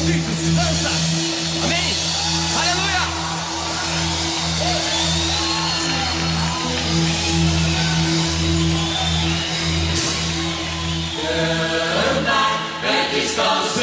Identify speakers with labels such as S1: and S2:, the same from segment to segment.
S1: convictos, danças. Amém? Aleluia! Canta, cristãos.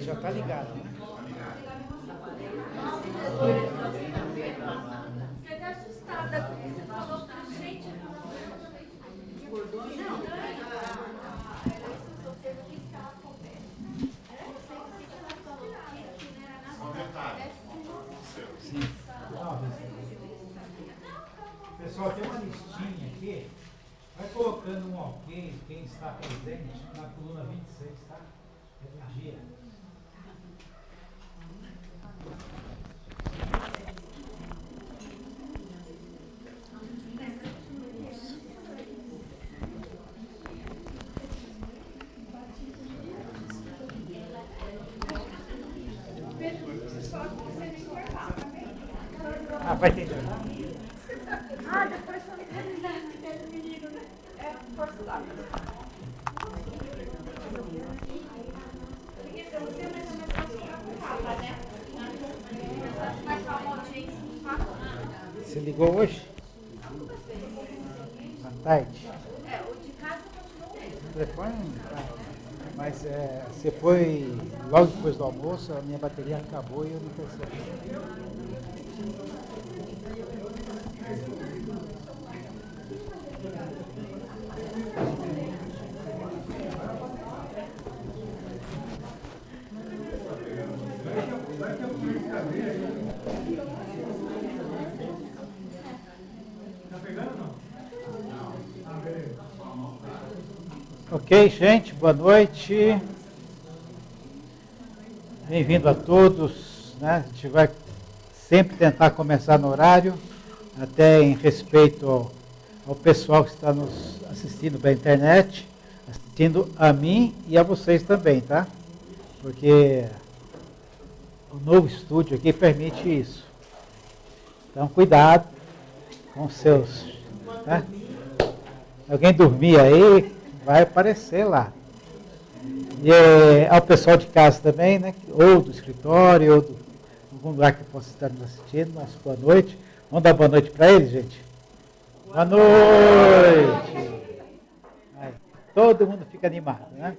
S2: Já tá ligado. Pessoal, tem uma listinha aqui. Vai colocando um ok, quem está presente, na coluna 26, tá? É do dia. Ah, vai ter.
S3: Ah, depois quando aquele menino, né? É forçado. Porque você mais ou menos vai ficar com raiva, né? Vai falar uma gente.
S2: Você ligou hoje? À tarde?
S3: É, o de casa continua o mesmo.
S2: O telefone não tá. Mas você foi logo depois do almoço, a minha bateria acabou e eu não percebi. Ok, gente, boa noite. Bem-vindo a todos, né? A gente vai sempre tentar começar no horário, até em respeito ao pessoal que está nos assistindo pela internet, assistindo a mim e a vocês também, tá? Porque o novo estúdio aqui permite isso. Então, cuidado com os seus... Né? Alguém dormir aí, vai aparecer lá. E ao pessoal de casa também, né? Ou do escritório, ou de algum lugar que possa estar nos assistindo, nossa boa noite. Vamos dar boa noite para eles, gente? Boa noite! Aí, todo mundo fica animado, né?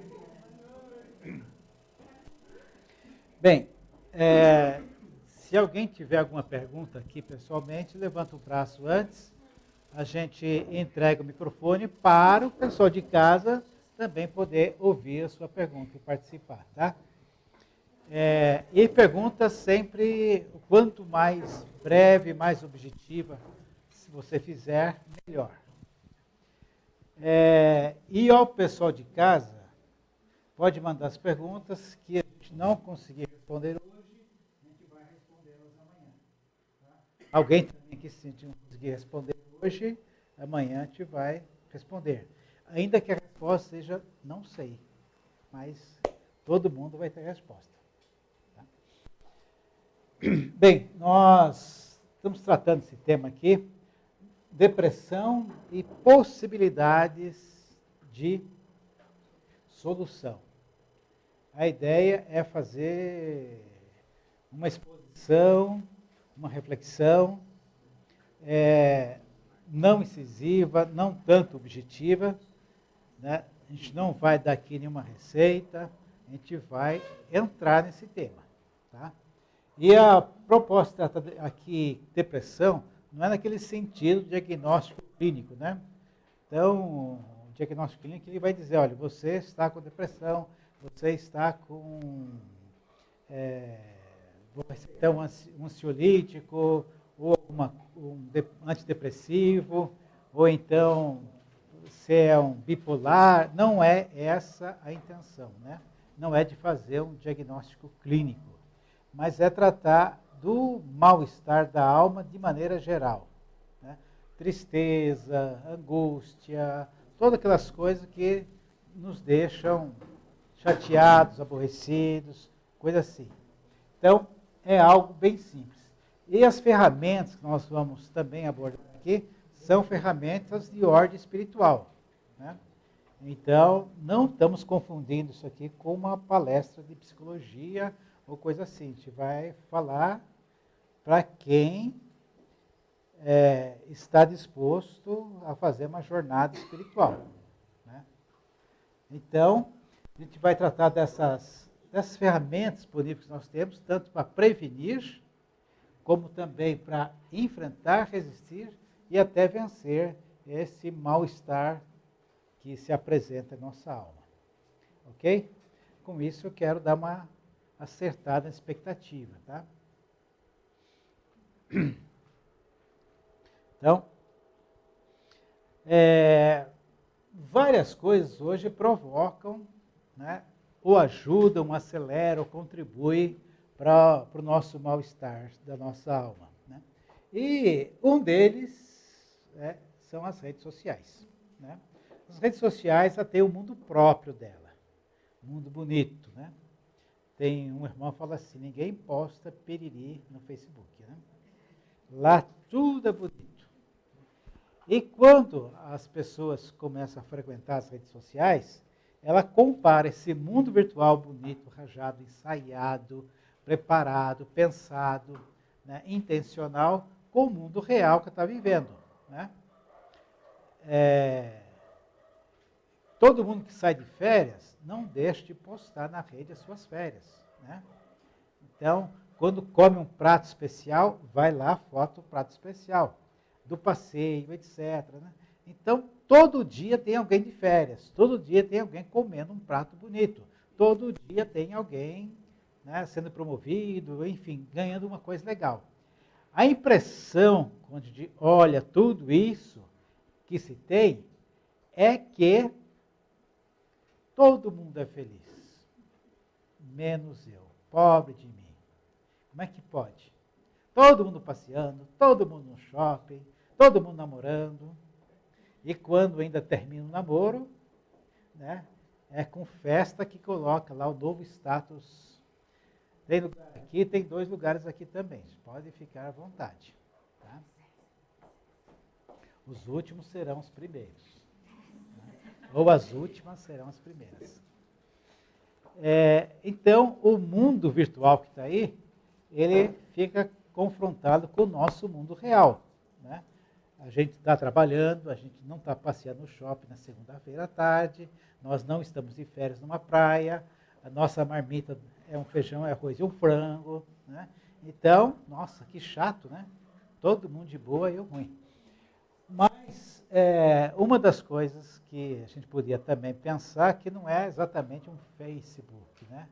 S2: Bem, se alguém tiver alguma pergunta aqui pessoalmente, levanta o braço antes. A gente entrega o microfone para o pessoal de casa também poder ouvir a sua pergunta e participar, tá? E pergunta sempre, quanto mais breve, mais objetiva, se você fizer, melhor. E ao pessoal de casa, pode mandar as perguntas que a gente não conseguir responder hoje, a gente vai respondê-las amanhã. Tá? Alguém também que se a gente não conseguir responder hoje, amanhã a gente vai responder. Ainda que a resposta seja, não sei, mas todo mundo vai ter resposta. Tá? Bem, nós estamos tratando esse tema aqui, depressão e possibilidades de solução. A ideia é fazer uma exposição, uma reflexão, não incisiva, não tanto objetiva, né? A gente não vai dar aqui nenhuma receita, a gente vai entrar nesse tema. Tá? E a proposta aqui, depressão, não é naquele sentido diagnóstico clínico, né? Então, o diagnóstico clínico ele vai dizer, olha, você está com depressão, você está com então, um ansiolítico, ou um antidepressivo, ou então se é um bipolar, não é essa a intenção, né? Não é de fazer um diagnóstico clínico, mas é tratar do mal-estar da alma de maneira geral. Né? Tristeza, angústia, todas aquelas coisas que nos deixam chateados, aborrecidos, coisa assim. Então, é algo bem simples. E as ferramentas que nós vamos também abordar aqui são ferramentas de ordem espiritual. Né? Então, não estamos confundindo isso aqui com uma palestra de psicologia ou coisa assim. A gente vai falar para quem está disposto a fazer uma jornada espiritual. Né? Então, a gente vai tratar dessas ferramentas disponíveis que nós temos, tanto para prevenir, como também para enfrentar, resistir e até vencer esse mal-estar que se apresenta em nossa alma. Ok? Com isso eu quero dar uma acertada na expectativa. Tá? Então, várias coisas hoje provocam, né, ou ajudam, aceleram, contribuem para o nosso mal-estar da nossa alma. Né? E um deles são as redes sociais. Né? As redes sociais têm o mundo próprio dela, um mundo bonito. Né? Tem um irmão que fala assim, ninguém posta piriri no Facebook. Né? Lá tudo é bonito. E quando as pessoas começam a frequentar as redes sociais, ela compara esse mundo virtual bonito, rajado, ensaiado, preparado, pensado, né, intencional, com o mundo real que está vivendo. Né? Todo mundo que sai de férias não deixa de postar na rede as suas férias. Né? Então, quando come um prato especial, vai lá, foto do prato especial, do passeio, etc. Né? Então, todo dia tem alguém de férias, todo dia tem alguém comendo um prato bonito, todo dia tem alguém, né, sendo promovido, enfim, ganhando uma coisa legal. A impressão, quando a gente olha tudo isso que se tem, é que todo mundo é feliz, menos eu, pobre de mim. Como é que pode? Todo mundo passeando, todo mundo no shopping, todo mundo namorando. E quando ainda termina o namoro, né, é com festa que coloca lá o novo status. Tem lugar aqui, tem 2 lugares aqui também. Pode ficar à vontade. Tá? Os últimos serão os primeiros. Né? Ou as últimas serão as primeiras. Então, o mundo virtual que está aí, ele fica confrontado com o nosso mundo real. Né? A gente está trabalhando, a gente não está passeando no shopping na segunda-feira à tarde, nós não estamos de férias numa praia, a nossa marmita é um feijão, é arroz e um frango. Né? Então, nossa, que chato, né? Todo mundo de boa e eu ruim. Mas uma das coisas que a gente podia também pensar que não é exatamente um Facebook, né?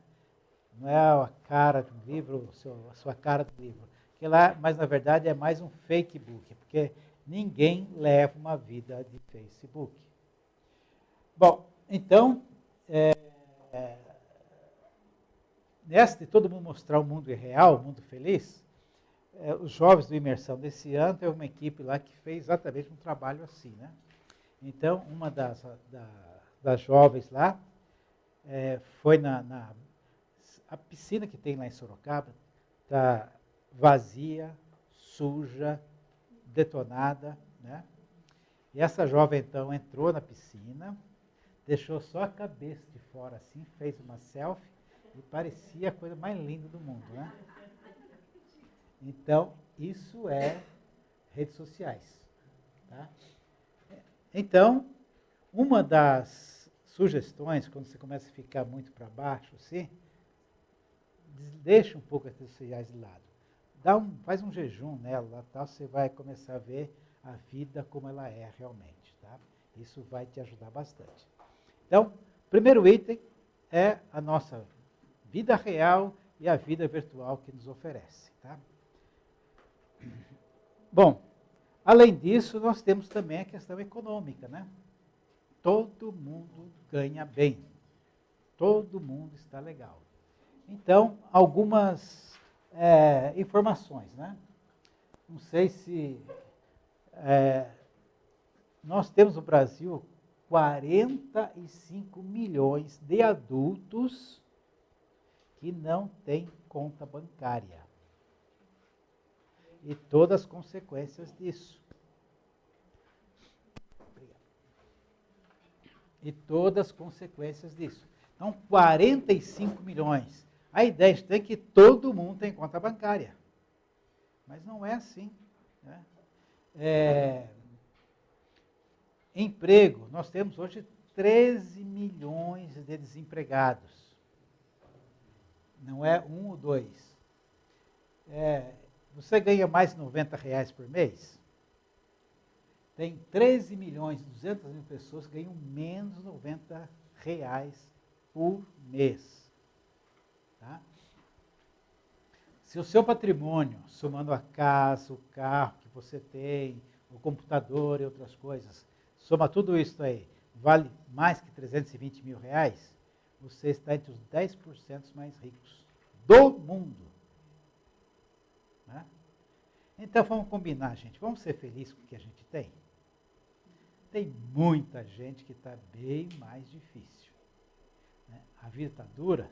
S2: Não é a cara do livro, a sua cara do livro. Que lá, mas na verdade é mais um fake book, porque ninguém leva uma vida de Facebook. Bom, então, nessa de todo mundo mostrar o mundo real, o mundo feliz, os jovens do Imersão desse ano tem uma equipe lá que fez exatamente um trabalho assim. Né? Então, uma das jovens lá foi a piscina que tem lá em Sorocaba, está vazia, suja, detonada. Né? E essa jovem, então, entrou na piscina, deixou só a cabeça de fora assim, fez uma selfie e parecia a coisa mais linda do mundo. Né? Então, isso é redes sociais. Tá? Então, uma das sugestões, quando você começa a ficar muito para baixo, assim, deixa um pouco as redes sociais de lado. Faz um jejum nela, tal, você vai começar a ver a vida como ela é realmente. Tá? Isso vai te ajudar bastante. Então, o primeiro item é a nossa vida real e a vida virtual que nos oferece. Tá? Bom, além disso, nós temos também a questão econômica. Né? Todo mundo ganha bem. Todo mundo está legal. Então, algumas informações. Né? Não sei se... nós temos no Brasil 45 milhões de adultos que não têm conta bancária. E todas as consequências disso. Obrigado. E todas as consequências disso. Então, 45 milhões. A ideia é que todo mundo tem conta bancária. Mas não é assim. Né? Emprego. Nós temos hoje 13 milhões de desempregados. Não é 1 ou 2. Você ganha mais de R$90 por mês? Tem 13 milhões e 200 mil pessoas que ganham menos de R$90 por mês. Tá? Se o seu patrimônio, somando a casa, o carro que você tem, o computador e outras coisas, soma tudo isso aí, vale mais que 320 mil reais, você está entre os 10% mais ricos do mundo. Né? Então vamos combinar, gente. Vamos ser felizes com o que a gente tem? Tem muita gente que está bem mais difícil. Né? A vida está dura.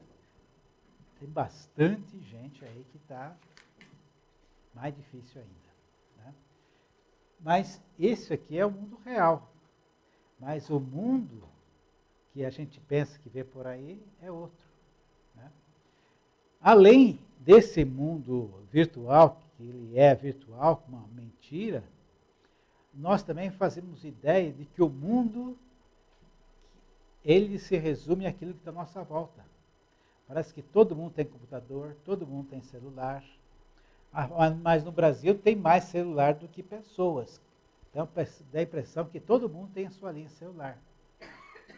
S2: Tem bastante gente aí que está mais difícil ainda. Né? Mas esse aqui é o mundo real. Mas o mundo que a gente pensa que vê por aí é outro. Né? Além desse mundo virtual, que ele é virtual, uma mentira, nós também fazemos ideia de que o mundo, ele se resume àquilo que está à nossa volta. Parece que todo mundo tem computador, todo mundo tem celular, mas no Brasil tem mais celular do que pessoas. Então dá a impressão que todo mundo tem a sua linha celular.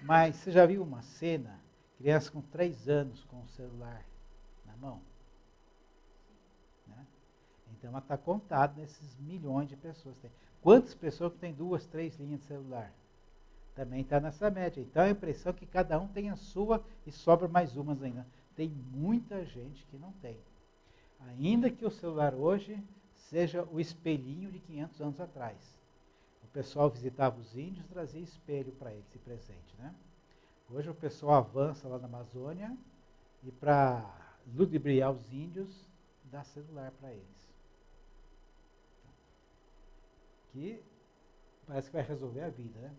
S2: Mas você já viu uma cena, criança com 3 anos com o celular na mão? Né? Então ela está contada nesses milhões de pessoas. Quantas pessoas que têm 2, 3 linhas de celular? Também está nessa média. Então a impressão é que cada um tem a sua e sobra mais umas ainda. Tem muita gente que não tem. Ainda que o celular hoje seja o espelhinho de 500 anos atrás. O pessoal visitava os índios e trazia espelho para eles, esse presente. Né? Hoje o pessoal avança lá na Amazônia e para ludibriar os índios, dá celular para eles. Que parece que vai resolver a vida. Né?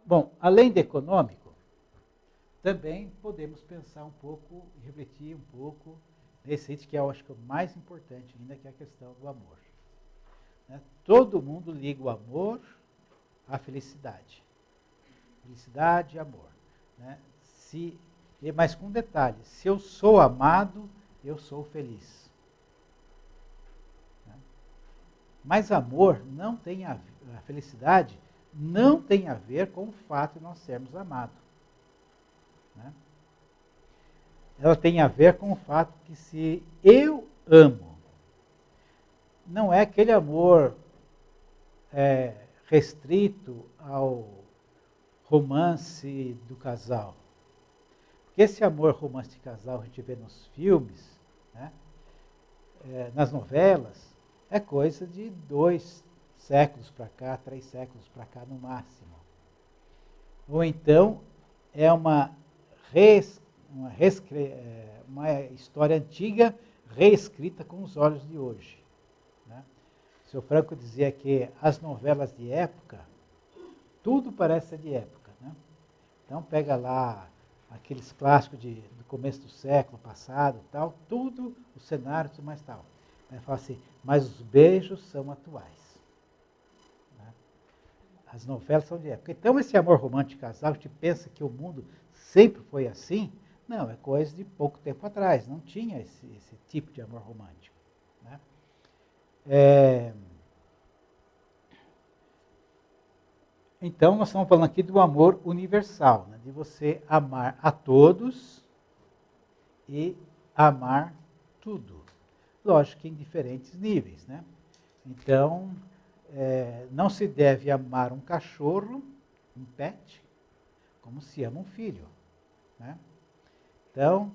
S2: Bom, além de econômico, também podemos pensar um pouco e refletir um pouco nesse item que eu acho que é o mais importante ainda, que é a questão do amor. Né? Todo mundo liga o amor à felicidade. Felicidade e amor. Né? Mas com um detalhe, se eu sou amado, eu sou feliz. Né? Mas amor não tem a felicidade não tem a ver com o fato de nós sermos amados. Né? Ela tem a ver com o fato que se eu amo, não é aquele amor restrito ao romance do casal. Porque esse amor romance de casal que a gente vê nos filmes, né, nas novelas, é coisa de 2 séculos para cá, 3 séculos para cá no máximo. Ou então é uma história antiga reescrita com os olhos de hoje. Né? O seu Franco dizia que as novelas de época, tudo parece ser de época. Né? Então pega lá aqueles clássicos do começo do século passado, tal, tudo, o cenário, tudo mais tal. Aí fala assim, mas os beijos são atuais. As novelas são de época. Então, esse amor romântico casal, a gente pensa que o mundo sempre foi assim. Não, é coisa de pouco tempo atrás. Não tinha esse tipo de amor romântico. Né? Então, nós estamos falando aqui do amor universal, né? De você amar a todos e amar tudo. Lógico que em diferentes níveis. Né? Então, não se deve amar um cachorro, um pet, como se ama um filho. Né? Então,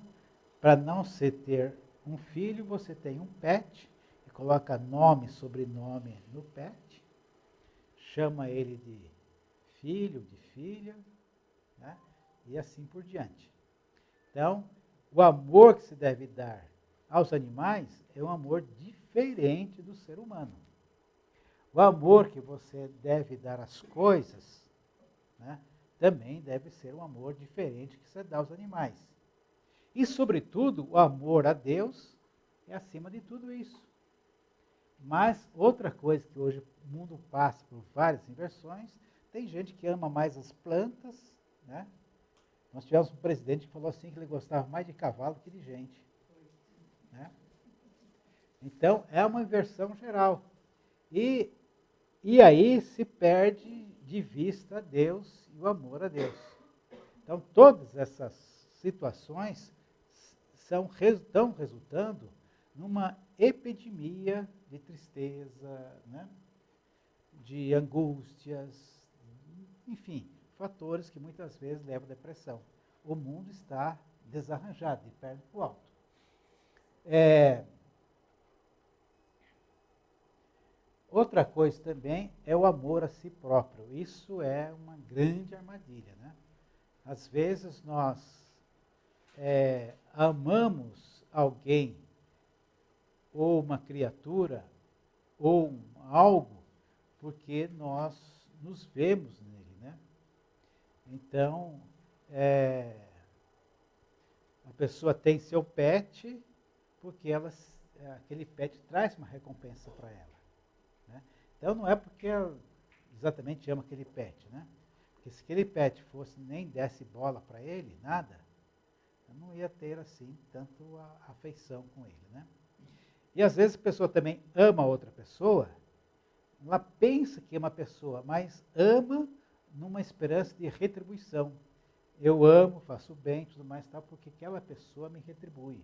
S2: para não se ter um filho, você tem um pet, e coloca nome, sobrenome no pet, chama ele de filho, de filha, né? E assim por diante. Então, o amor que se deve dar aos animais é um amor diferente do ser humano. O amor que você deve dar às coisas, né, também deve ser um amor diferente que você dá aos animais. E, sobretudo, o amor a Deus é acima de tudo isso. Mas, outra coisa que hoje o mundo passa por várias inversões, tem gente que ama mais as plantas. Né? Nós tivemos um presidente que falou assim que ele gostava mais de cavalo que de gente. Né? Então, é uma inversão geral. E aí se perde de vista Deus e o amor a Deus. Então, todas essas situações estão resultando numa epidemia de tristeza, né? De angústias, enfim, fatores que muitas vezes levam à depressão. O mundo está desarranjado, de perna para o alto. Outra coisa também é o amor a si próprio. Isso é uma grande armadilha, né? Às vezes nós amamos alguém, ou uma criatura, ou algo, porque nós nos vemos nele, né? Então, a pessoa tem seu pet, porque aquele pet traz uma recompensa para ela. Né? Então, não é porque ela exatamente ama aquele pet, né? Porque se aquele pet nem desse bola para ele, nada, eu não ia ter assim tanto a afeição com ele, né? E às vezes a pessoa também ama outra pessoa, ela pensa que ama a pessoa, mas ama numa esperança de retribuição. Eu amo, faço bem, tudo mais, tal, porque aquela pessoa me retribui.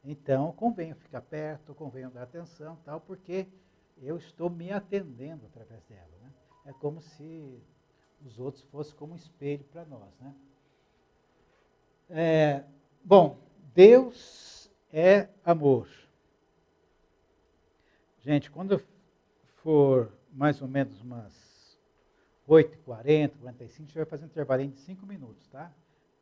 S2: Então, convém ficar perto, convém dar atenção, tal, porque eu estou me atendendo através dela. Né? É como se os outros fossem como um espelho para nós. Né? Bom, Deus é amor. Gente, quando for mais ou menos umas 8h40, 45, a gente vai fazer um intervalinho de 5 minutos, tá?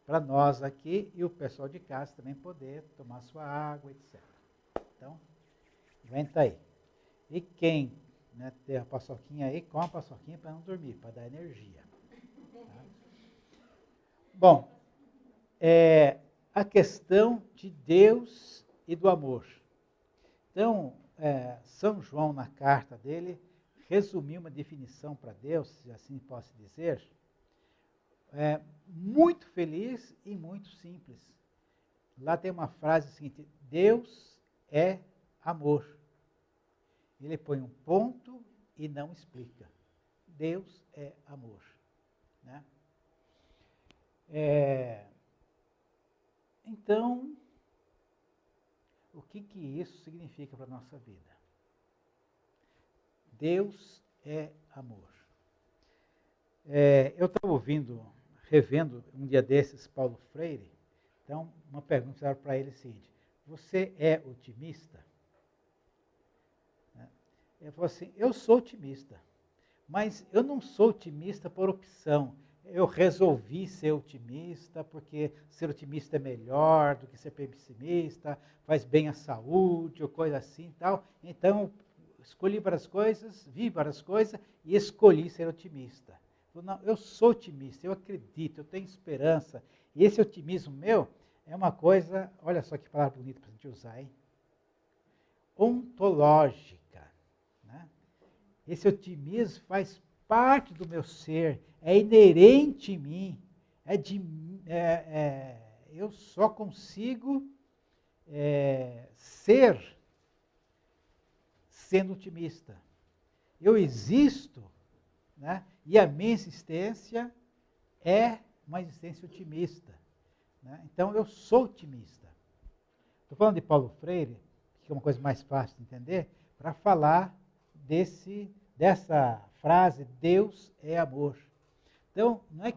S2: Para nós aqui e o pessoal de casa também poder tomar sua água, etc. Então, aguenta aí. E quem tem a paçoquinha aí, come a paçoquinha para não dormir, para dar energia. Tá? Bom, a questão de Deus e do amor. Então, São João, na carta dele, resumiu uma definição para Deus, se assim posso dizer, muito feliz e muito simples. Lá tem uma frase seguinte: Deus é amor. Ele põe um ponto e não explica. Deus é amor. Né? Então, o que isso significa para a nossa vida? Deus é amor. Eu estava revendo um dia desses Paulo Freire, então uma pergunta era para ele é a seguinte: você é otimista? Ele falou assim: eu sou otimista, mas eu não sou otimista por opção. Eu resolvi ser otimista porque ser otimista é melhor do que ser pessimista, faz bem à saúde ou coisa assim e tal. Então, escolhi várias coisas, vi várias coisas e escolhi ser otimista. Não, eu sou otimista, eu acredito, eu tenho esperança. E esse otimismo meu é uma coisa, olha só que palavra bonita para a gente usar, hein? Ontológica. Né? Esse otimismo faz parte do meu ser, é inerente em mim. Eu só consigo ser sendo otimista. Eu existo, né? E a minha existência é uma existência otimista. Né? Então, eu sou otimista. Estou falando de Paulo Freire, que é uma coisa mais fácil de entender, para falar dessa frase, Deus é amor. Então, não é...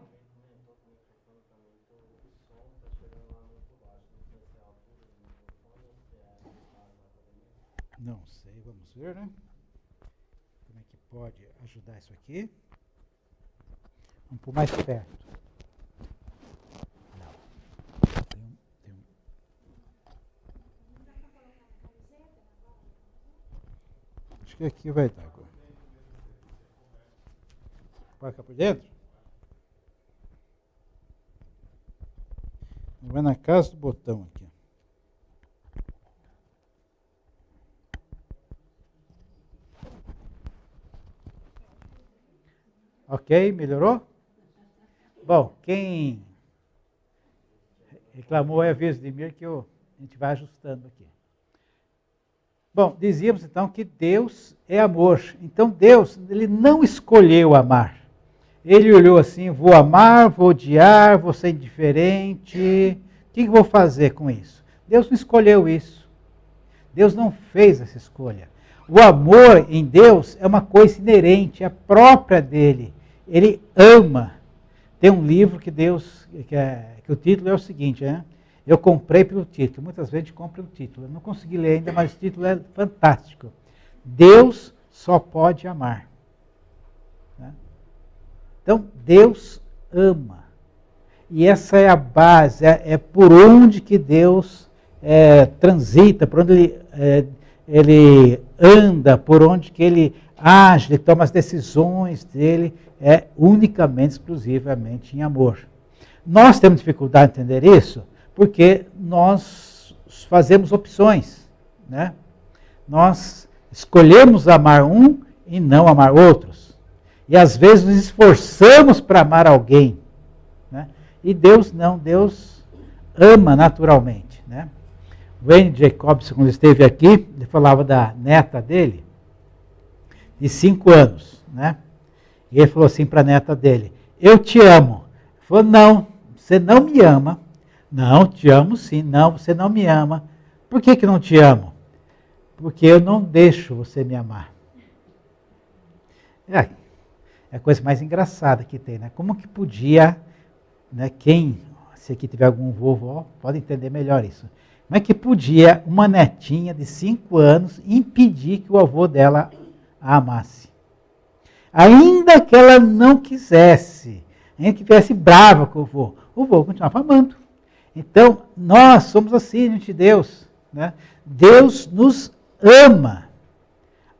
S2: Não sei, vamos ver, né? Como é que pode ajudar isso aqui? Vamos por mais perto. Não. Acho que aqui vai dar agora. Pode ficar por dentro? Vai na casa do botão aqui. Ok, melhorou? Bom, quem reclamou é a vez de mim que a gente vai ajustando aqui. Bom, dizíamos então que Deus é amor. Então Deus, ele não escolheu amar. Ele olhou assim: vou amar, vou odiar, vou ser indiferente. O que eu vou fazer com isso? Deus não escolheu isso. Deus não fez essa escolha. O amor em Deus é uma coisa inerente, é própria dele. Ele ama. Tem um livro que o título é o seguinte, né? Eu comprei pelo título. Muitas vezes a gente compra pelo título. Eu não consegui ler ainda, mas o título é fantástico. Deus só pode amar. Né? Então, Deus ama. E essa é a base, é por onde que Deus transita, por onde ele anda, por onde que ele age, ele toma as decisões dele, é unicamente, exclusivamente em amor. Nós temos dificuldade de entender isso porque nós fazemos opções, né? Nós escolhemos amar um e não amar outros. E às vezes nos esforçamos para amar alguém, né? E Deus não, Deus ama naturalmente, né? Wayne Jacobs, quando esteve aqui, ele falava da neta dele, de 5 anos, né? E ele falou assim para a neta dele, eu te amo. Ele falou, não, você não me ama. Não, te amo sim. Não, você não me ama. Por que não te amo? Porque eu não deixo você me amar. É a coisa mais engraçada que tem, né? Como que podia, né, se aqui tiver algum vovô, pode entender melhor isso. Como é que podia uma netinha de 5 anos impedir que o avô dela a amasse? Ainda que ela não quisesse, ainda que estivesse brava com o avô continuava amando. Então, nós somos assim diante de Deus, né? Deus nos ama,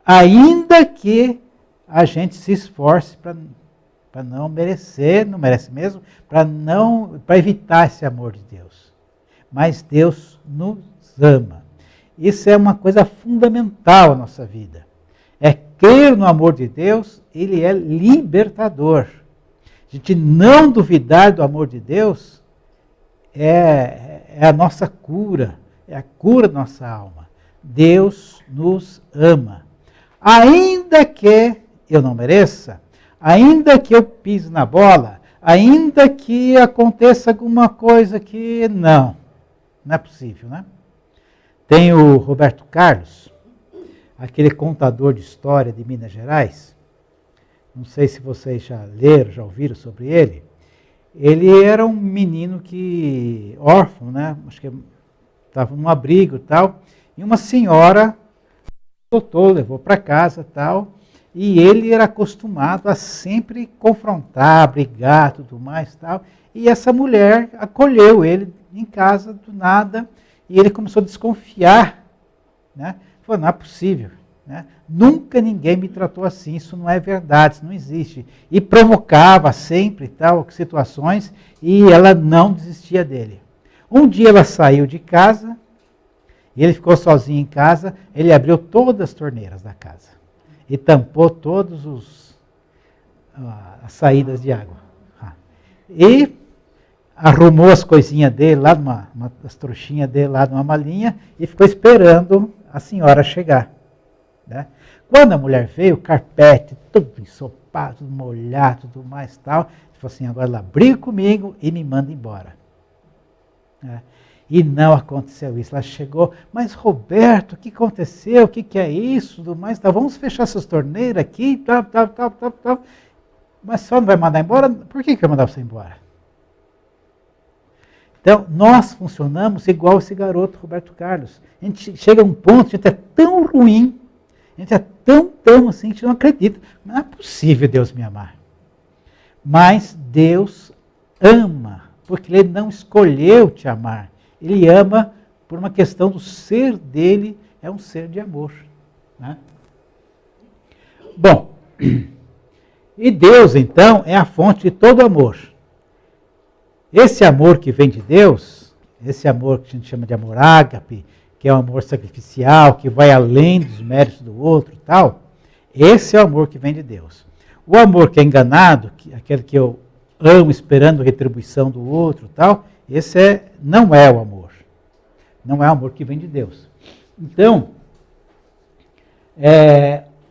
S2: ainda que a gente se esforce para não merecer, não merece mesmo, para evitar esse amor de Deus. Mas Deus nos ama. Isso é uma coisa fundamental na nossa vida. É crer no amor de Deus, ele é libertador. A gente não duvidar do amor de Deus é a nossa cura, é a cura da nossa alma. Deus nos ama. Ainda que eu não mereça, ainda que eu pise na bola, ainda que aconteça alguma coisa que não é possível, né? Tem o Roberto Carlos, aquele contador de história de Minas Gerais. Não sei se vocês já leram, já ouviram sobre ele. Ele era um menino órfão, né? Acho que estava num abrigo e tal. E uma senhora adotou, levou para casa e tal. E ele era acostumado a sempre confrontar, brigar, tudo mais e tal. E essa mulher acolheu ele em casa do nada. E ele começou a desconfiar, né? Falou, não é possível. Né? Nunca ninguém me tratou assim, isso não é verdade, isso não existe. E provocava sempre tal situações e ela não desistia dele. Um dia ela saiu de casa e ele ficou sozinho em casa, ele abriu todas as torneiras da casa e tampou todas as saídas de água. E arrumou as coisinhas dele lá, as trouxinhas dele lá numa malinha e ficou esperando a senhora chegar. Né? Quando a mulher veio, o carpete, tudo ensopado, tudo molhado, tudo mais tal, ele falou assim, agora ela briga comigo e me manda embora. Né? E não aconteceu isso. Ela chegou, mas Roberto, o que aconteceu? O que é isso? Tudo mais, tal. Vamos fechar essas torneiras aqui, tal. Mas só não vai mandar embora? Por que vai mandar você embora? Então, nós funcionamos igual esse garoto, Roberto Carlos. A gente chega a um ponto, a gente é tão ruim, a gente é tão assim, a gente não acredita. Não é possível Deus me amar. Mas Deus ama, porque Ele não escolheu te amar. Ele ama por uma questão do ser dele, é um ser de amor. Né? Bom, e Deus, então, é a fonte de todo amor. Esse amor que vem de Deus, esse amor que a gente chama de amor ágape, que é um amor sacrificial, que vai além dos méritos do outro e tal, esse é o amor que vem de Deus. O amor que é enganado, aquele que eu amo esperando retribuição do outro e tal, esse não é o amor. Não é o amor que vem de Deus. Então,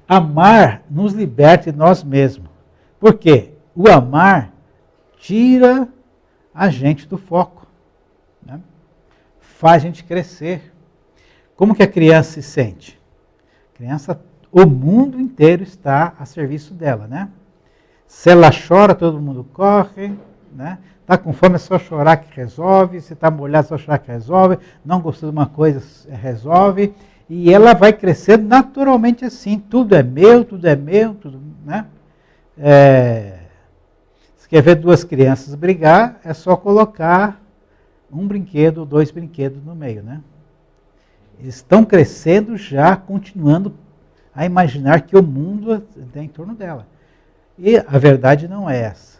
S2: amar nos liberta de nós mesmos. Por quê? O amar tira a gente do foco. Né? faz a gente crescer. Como que a criança se sente? A criança, o mundo inteiro está a serviço dela, né? Se ela chora, todo mundo corre, né? Está com fome, é só chorar que resolve. Se está molhado, é só chorar que resolve. Não gostou de uma coisa, resolve. E ela vai crescer naturalmente assim. Tudo é meu, tudo é meu, tudo, né? Se quer ver duas crianças brigar, é só colocar um brinquedo ou dois brinquedos no meio, né? Eles estão crescendo já, continuando a imaginar que o mundo está em torno dela. E a verdade não é essa.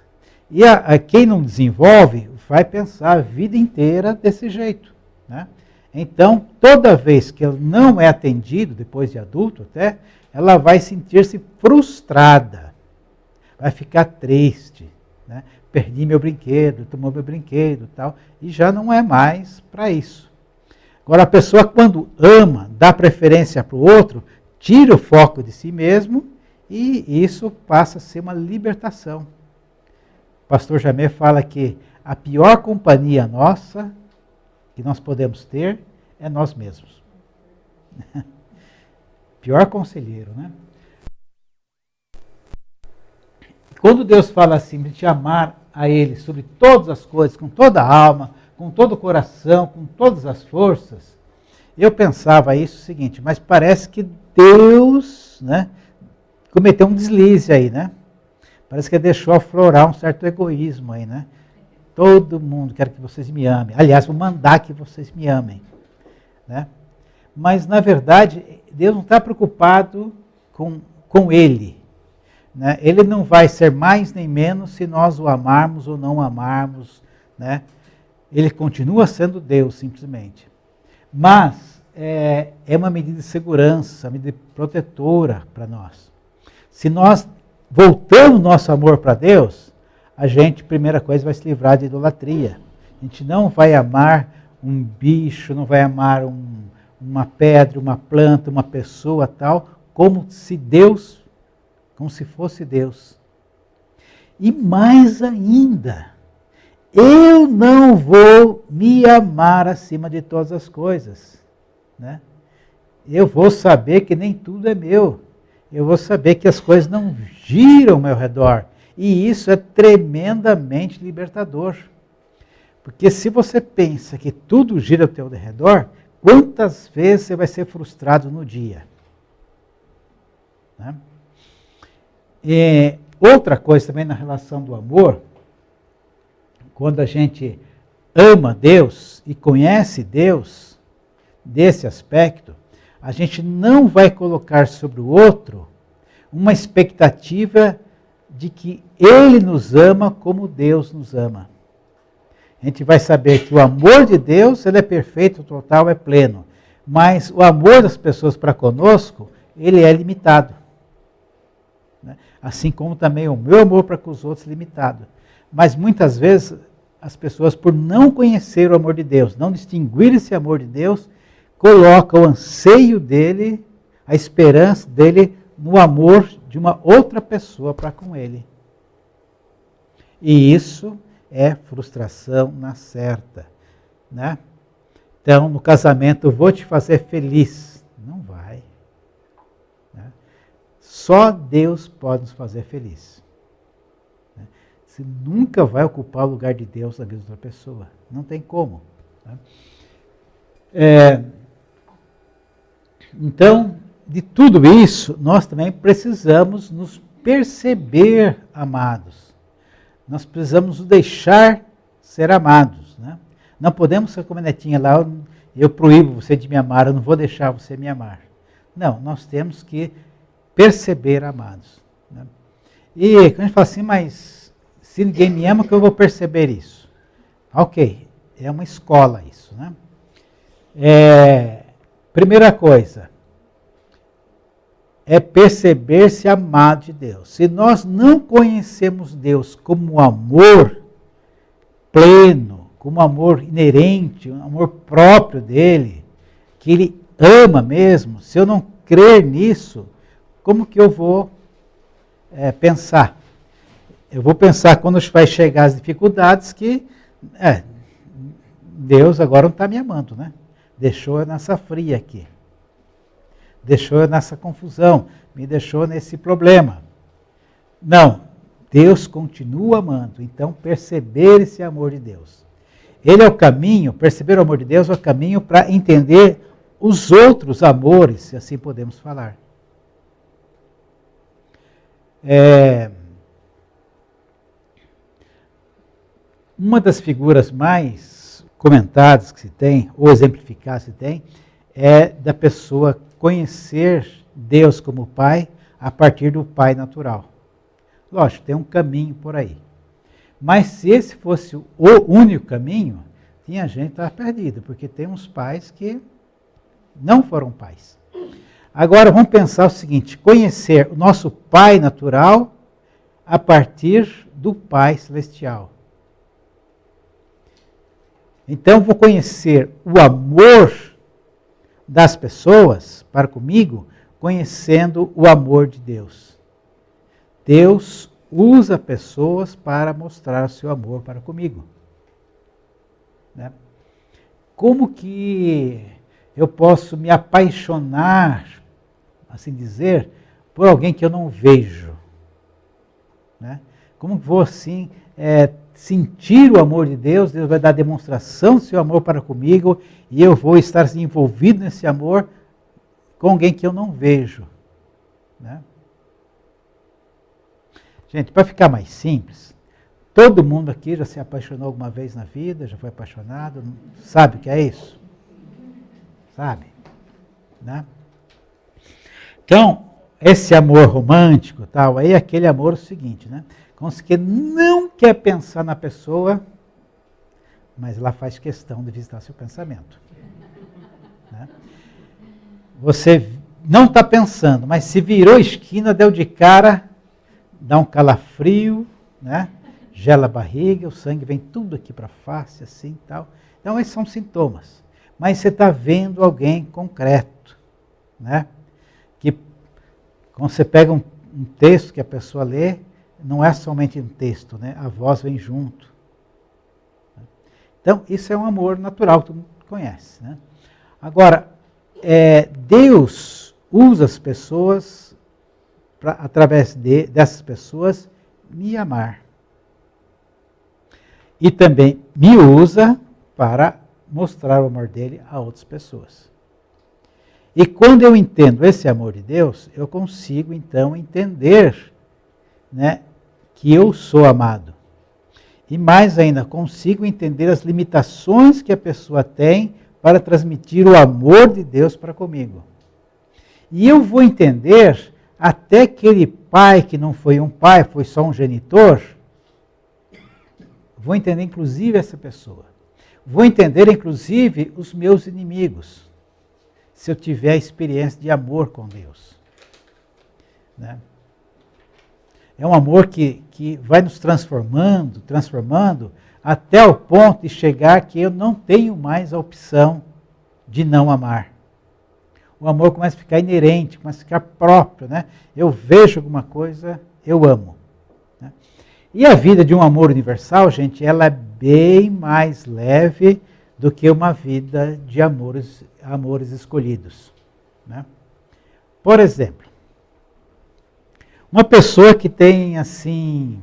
S2: E quem não desenvolve vai pensar a vida inteira desse jeito, né? Então, toda vez que ele não é atendido, depois de adulto até, ela vai sentir-se frustrada, vai ficar triste, né? Perdi meu brinquedo, tomou meu brinquedo, tal, e já não é mais para isso. Agora, a pessoa, quando ama, dá preferência para o outro, tira o foco de si mesmo, e isso passa a ser uma libertação. O pastor Jamé fala que a pior companhia nossa, que nós podemos ter, é nós mesmos. Pior conselheiro, né? Quando Deus fala assim, de te amar a Ele sobre todas as coisas, com toda a alma, com todo o coração, com todas as forças, eu pensava isso o seguinte, mas parece que Deus, né, cometeu um deslize aí, né? Parece que deixou aflorar um certo egoísmo aí, né? Todo mundo quer que vocês me amem. Aliás, vou mandar que vocês me amem, né? Mas, na verdade, Deus não está preocupado com Ele, né? Ele não vai ser mais nem menos se nós o amarmos ou não amarmos, né? Ele continua sendo Deus, simplesmente. Mas é uma medida de segurança, uma medida protetora para nós. Se nós voltamos nosso amor para Deus, a gente, primeira coisa, vai se livrar de idolatria. A gente não vai amar um bicho, não vai amar uma pedra, uma planta, uma pessoa tal, como se fosse Deus. E mais ainda, eu não vou me amar acima de todas as coisas, né? Eu vou saber que nem tudo é meu. Eu vou saber que as coisas não giram ao meu redor. E isso é tremendamente libertador. Porque se você pensa que tudo gira ao teu redor, quantas vezes você vai ser frustrado no dia? Né? E outra coisa também na relação do amor, quando a gente ama Deus e conhece Deus, desse aspecto, a gente não vai colocar sobre o outro uma expectativa de que Ele nos ama como Deus nos ama. A gente vai saber que o amor de Deus, ele é perfeito, total, é pleno. Mas o amor das pessoas para conosco, ele é limitado. Né? Assim como também o meu amor para com os outros é limitado. Mas muitas vezes as pessoas, por não conhecer o amor de Deus, não distinguir esse amor de Deus, colocam o anseio dele, a esperança dele no amor de uma outra pessoa para com ele. E isso é frustração na certa, né? Então, no casamento, eu vou te fazer feliz. Não vai. Né? Só Deus pode nos fazer feliz. Né? Você nunca vai ocupar o lugar de Deus na vida de outra pessoa. Não tem como. Né? Então, de tudo isso, nós também precisamos nos perceber amados. Nós precisamos nos deixar ser amados. Né? Não podemos ser como a netinha lá, eu proíbo você de me amar, eu não vou deixar você me amar. Não, nós temos que perceber amados. Né? E quando a gente fala assim, mas se ninguém me ama, que eu vou perceber isso? Ok, é uma escola isso. Né? Primeira coisa, é perceber-se amado de Deus. Se nós não conhecemos Deus como amor pleno, como amor inerente, um amor próprio dele, que ele ama mesmo, se eu não crer nisso, como que eu vou pensar? Eu vou pensar quando vai chegar as dificuldades que Deus agora não está me amando, né? Deixou eu nessa fria aqui. Deixou eu nessa confusão. Me deixou nesse problema. Não. Deus continua amando. Então, perceber esse amor de Deus. Ele é o caminho, perceber o amor de Deus é o caminho para entender os outros amores, se assim podemos falar. Uma das figuras mais comentadas que se tem, ou exemplificadas que se tem, é da pessoa conhecer Deus como Pai a partir do Pai natural. Lógico, tem um caminho por aí. Mas se esse fosse o único caminho, tinha gente que estava perdida, porque tem uns pais que não foram pais. Agora vamos pensar o seguinte, conhecer o nosso Pai natural a partir do Pai celestial. Então vou conhecer o amor das pessoas para comigo, conhecendo o amor de Deus. Deus usa pessoas para mostrar o seu amor para comigo. Né? Como que eu posso me apaixonar, assim dizer, por alguém que eu não vejo? Né? Como vou assim sentir o amor de Deus? Deus vai dar demonstração do seu amor para comigo e eu vou estar envolvido nesse amor com alguém que eu não vejo. Né? Gente, para ficar mais simples, todo mundo aqui já se apaixonou alguma vez na vida, já foi apaixonado, sabe o que é isso? Sabe? Né? Então, esse amor romântico, tal, aí é aquele amor o seguinte, né? Como se que não quer pensar na pessoa, mas ela faz questão de visitar seu pensamento. Né? Você não está pensando, mas se virou esquina, deu de cara, dá um calafrio, né? Gela a barriga, o sangue vem tudo aqui para a face, assim tal. Então, esses são sintomas. Mas você está vendo alguém concreto, né? Que quando você pega um texto que a pessoa lê, não é somente um texto, né? A voz vem junto. Então, isso é um amor natural, que todo mundo conhece. Né? Agora, Deus usa as pessoas, através dessas pessoas, me amar. E também me usa para mostrar o amor dele a outras pessoas. E quando eu entendo esse amor de Deus, eu consigo então entender, né, que eu sou amado. E mais ainda, consigo entender as limitações que a pessoa tem para transmitir o amor de Deus para comigo. E eu vou entender até aquele pai que não foi um pai, foi só um genitor. Vou entender inclusive essa pessoa. Vou entender inclusive os meus inimigos, se eu tiver a experiência de amor com Deus. Né? É um amor que vai nos transformando, até o ponto de chegar que eu não tenho mais a opção de não amar. O amor começa a ficar inerente, começa a ficar próprio. Né? Eu vejo alguma coisa, eu amo. Né? E a vida de um amor universal, gente, ela é bem mais leve do que uma vida de amores escolhidos. Né? Por exemplo, uma pessoa que tem assim,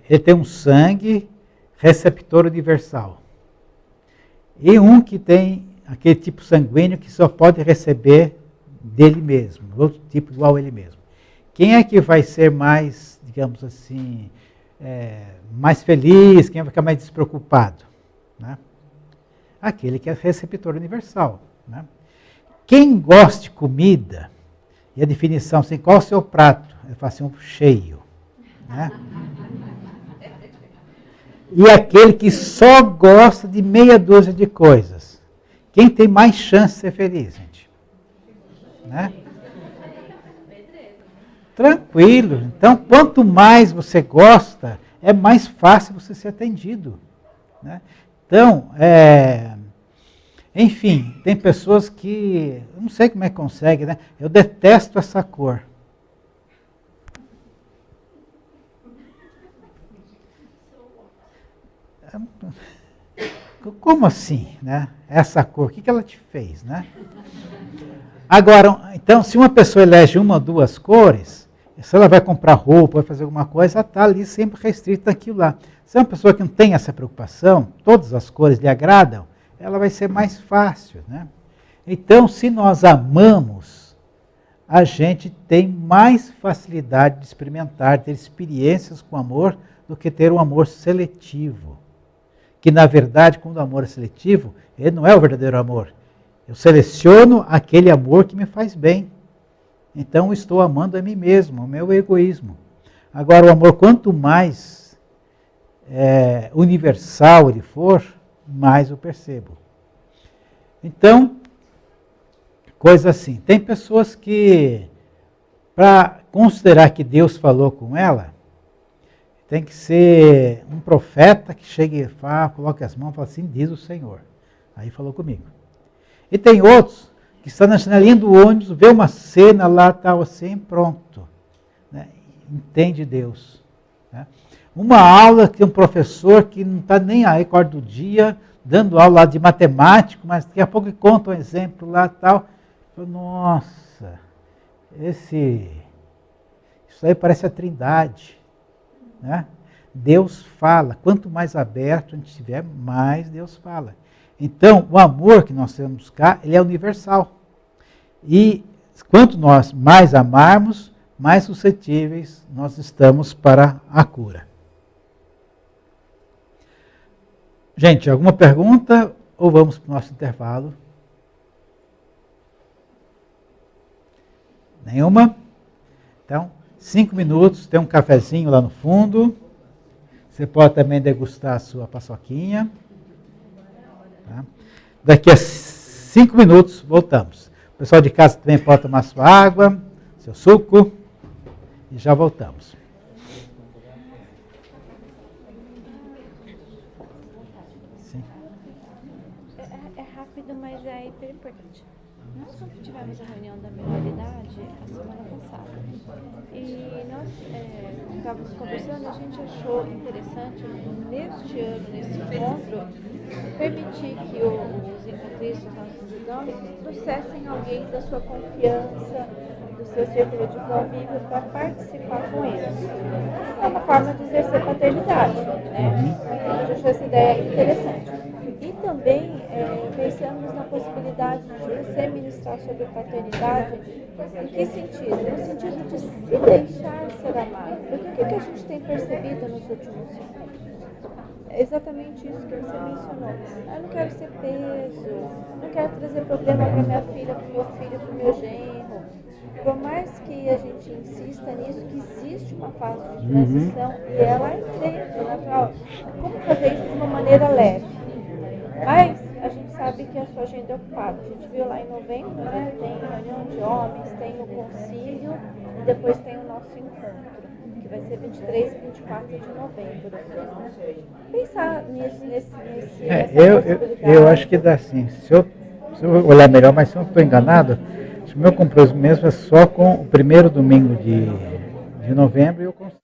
S2: ele tem um sangue receptor universal. E um que tem aquele tipo sanguíneo que só pode receber dele mesmo, outro tipo igual a ele mesmo. Quem é que vai ser mais, digamos assim, mais feliz, quem vai ficar mais despreocupado? Né? Aquele que é receptor universal. Né? Quem gosta de comida, e a definição, assim, qual é o seu prato? Eu falo assim, um cheio. Né? E aquele que só gosta de meia dúzia de coisas. Quem tem mais chance de ser feliz, gente? Né? Tranquilo. Então, quanto mais você gosta, é mais fácil você ser atendido. Né? Então, enfim, tem pessoas que, eu não sei como é que consegue, né? Eu detesto essa cor. como assim, né? Essa cor, o que ela te fez, né? Agora, então, se uma pessoa elege uma ou duas cores, se ela vai comprar roupa, vai fazer alguma coisa, ela está ali sempre restrita àquilo lá. Se é uma pessoa que não tem essa preocupação, todas as cores lhe agradam, ela vai ser mais fácil, né? Então, se nós amamos, a gente tem mais facilidade de experimentar, ter experiências com amor, do que ter um amor seletivo. Que, na verdade, quando o amor é seletivo, ele não é o verdadeiro amor. Eu seleciono aquele amor que me faz bem. Então, eu estou amando a mim mesmo, o meu egoísmo. Agora, o amor, quanto mais universal ele for, mais eu percebo. Então, coisa assim. Tem pessoas que, para considerar que Deus falou com ela, tem que ser um profeta que chegue e fala, coloque as mãos e fala assim, diz o Senhor. Aí falou comigo. E tem outros que estão na janelinha do ônibus, vê uma cena lá, tal assim, pronto. Né? Entende Deus. Né? Uma aula que um professor que não está nem aí, acorda do dia, dando aula lá de matemático, mas daqui a pouco conta um exemplo lá, tal. Nossa, isso aí parece a Trindade. Né? Deus fala, quanto mais aberto a gente estiver, mais Deus fala. Então, o amor que nós temos que buscar, ele é universal. E quanto nós mais amarmos, mais suscetíveis nós estamos para a cura. Gente, alguma pergunta ou vamos para o nosso intervalo? Nenhuma? Então, 5 minutos, tem um cafezinho lá no fundo. Você pode também degustar a sua paçoquinha. Tá? Daqui a 5 minutos, voltamos. O pessoal de casa também pode tomar sua água, seu suco. E já voltamos. Sim.
S4: É rápido, mas é hiper importante. Nós quando tivemos a reunião da minoridade a semana passada, e nós estávamos conversando, a gente achou interessante, neste ano, nesse encontro, permitir que os encontristas, nossos idosos, trouxessem alguém da sua confiança, do seu círculo de convívio, para participar com eles. É uma forma de exercer paternidade, né? A gente achou essa ideia interessante. E também pensamos na possibilidade de você ministrar sobre paternidade. Em que sentido? No sentido de se deixar ser amado. Porque o que a gente tem percebido nos últimos encontros? É exatamente isso que você mencionou. Eu não quero ser peso, não quero trazer problema para minha filha, para o meu filho, para o meu genro. Por mais que a gente insista nisso, que existe uma fase de transição e ela entende, natural, como fazer isso de uma maneira leve. Mas a gente sabe que a sua agenda é ocupada. A gente viu lá em novembro, né? Tem reunião de homens, tem o concílio e depois tem o nosso encontro, que vai ser 23 e 24 de novembro. Pensar nessa possibilidade.
S2: Eu acho que dá assim. Se eu olhar melhor, mas se eu não estou enganado, acho que o meu compromisso mesmo é só com o primeiro domingo de novembro e eu consigo.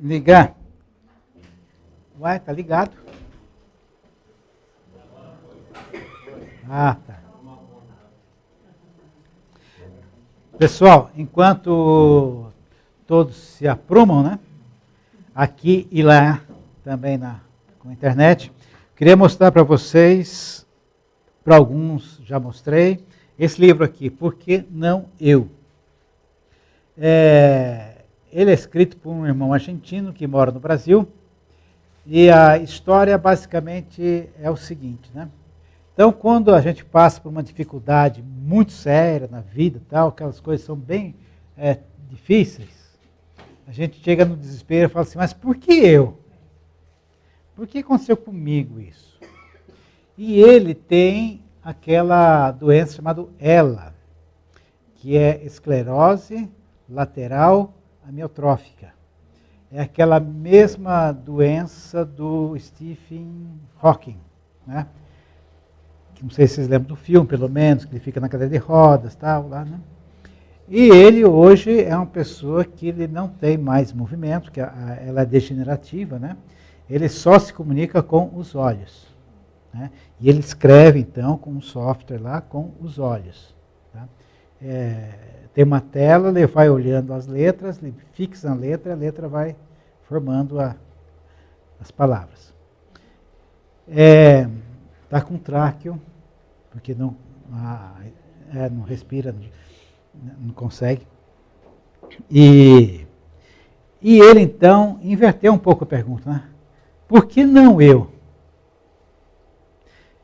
S2: Ligar. Ué, tá ligado? Ah, tá. Pessoal, enquanto todos se aprumam, né? Aqui e lá, também com a internet, queria mostrar para vocês, para alguns já mostrei, esse livro aqui, Por que Não Eu? Ele é escrito por um irmão argentino que mora no Brasil, e a história basicamente é o seguinte, né? Então, quando a gente passa por uma dificuldade muito séria na vida, tal, aquelas coisas são bem difíceis, a gente chega no desespero e fala assim, mas por que eu? Por que aconteceu comigo isso? E ele tem aquela doença chamada ELA, que é esclerose lateral amiotrófica. É aquela mesma doença do Stephen Hawking, né? Não sei se vocês lembram do filme, pelo menos, que ele fica na cadeira de rodas, tal, lá, né? E ele hoje é uma pessoa que ele não tem mais movimento, que ela é degenerativa, né? Ele só se comunica com os olhos, né? E ele escreve, então, com um software lá, com os olhos. Tá? Tem uma tela, ele vai olhando as letras, ele fixa a letra vai formando as palavras. Está com tráqueo, porque não respira, não consegue. E ele, então, inverteu um pouco a pergunta, né? Por que não eu?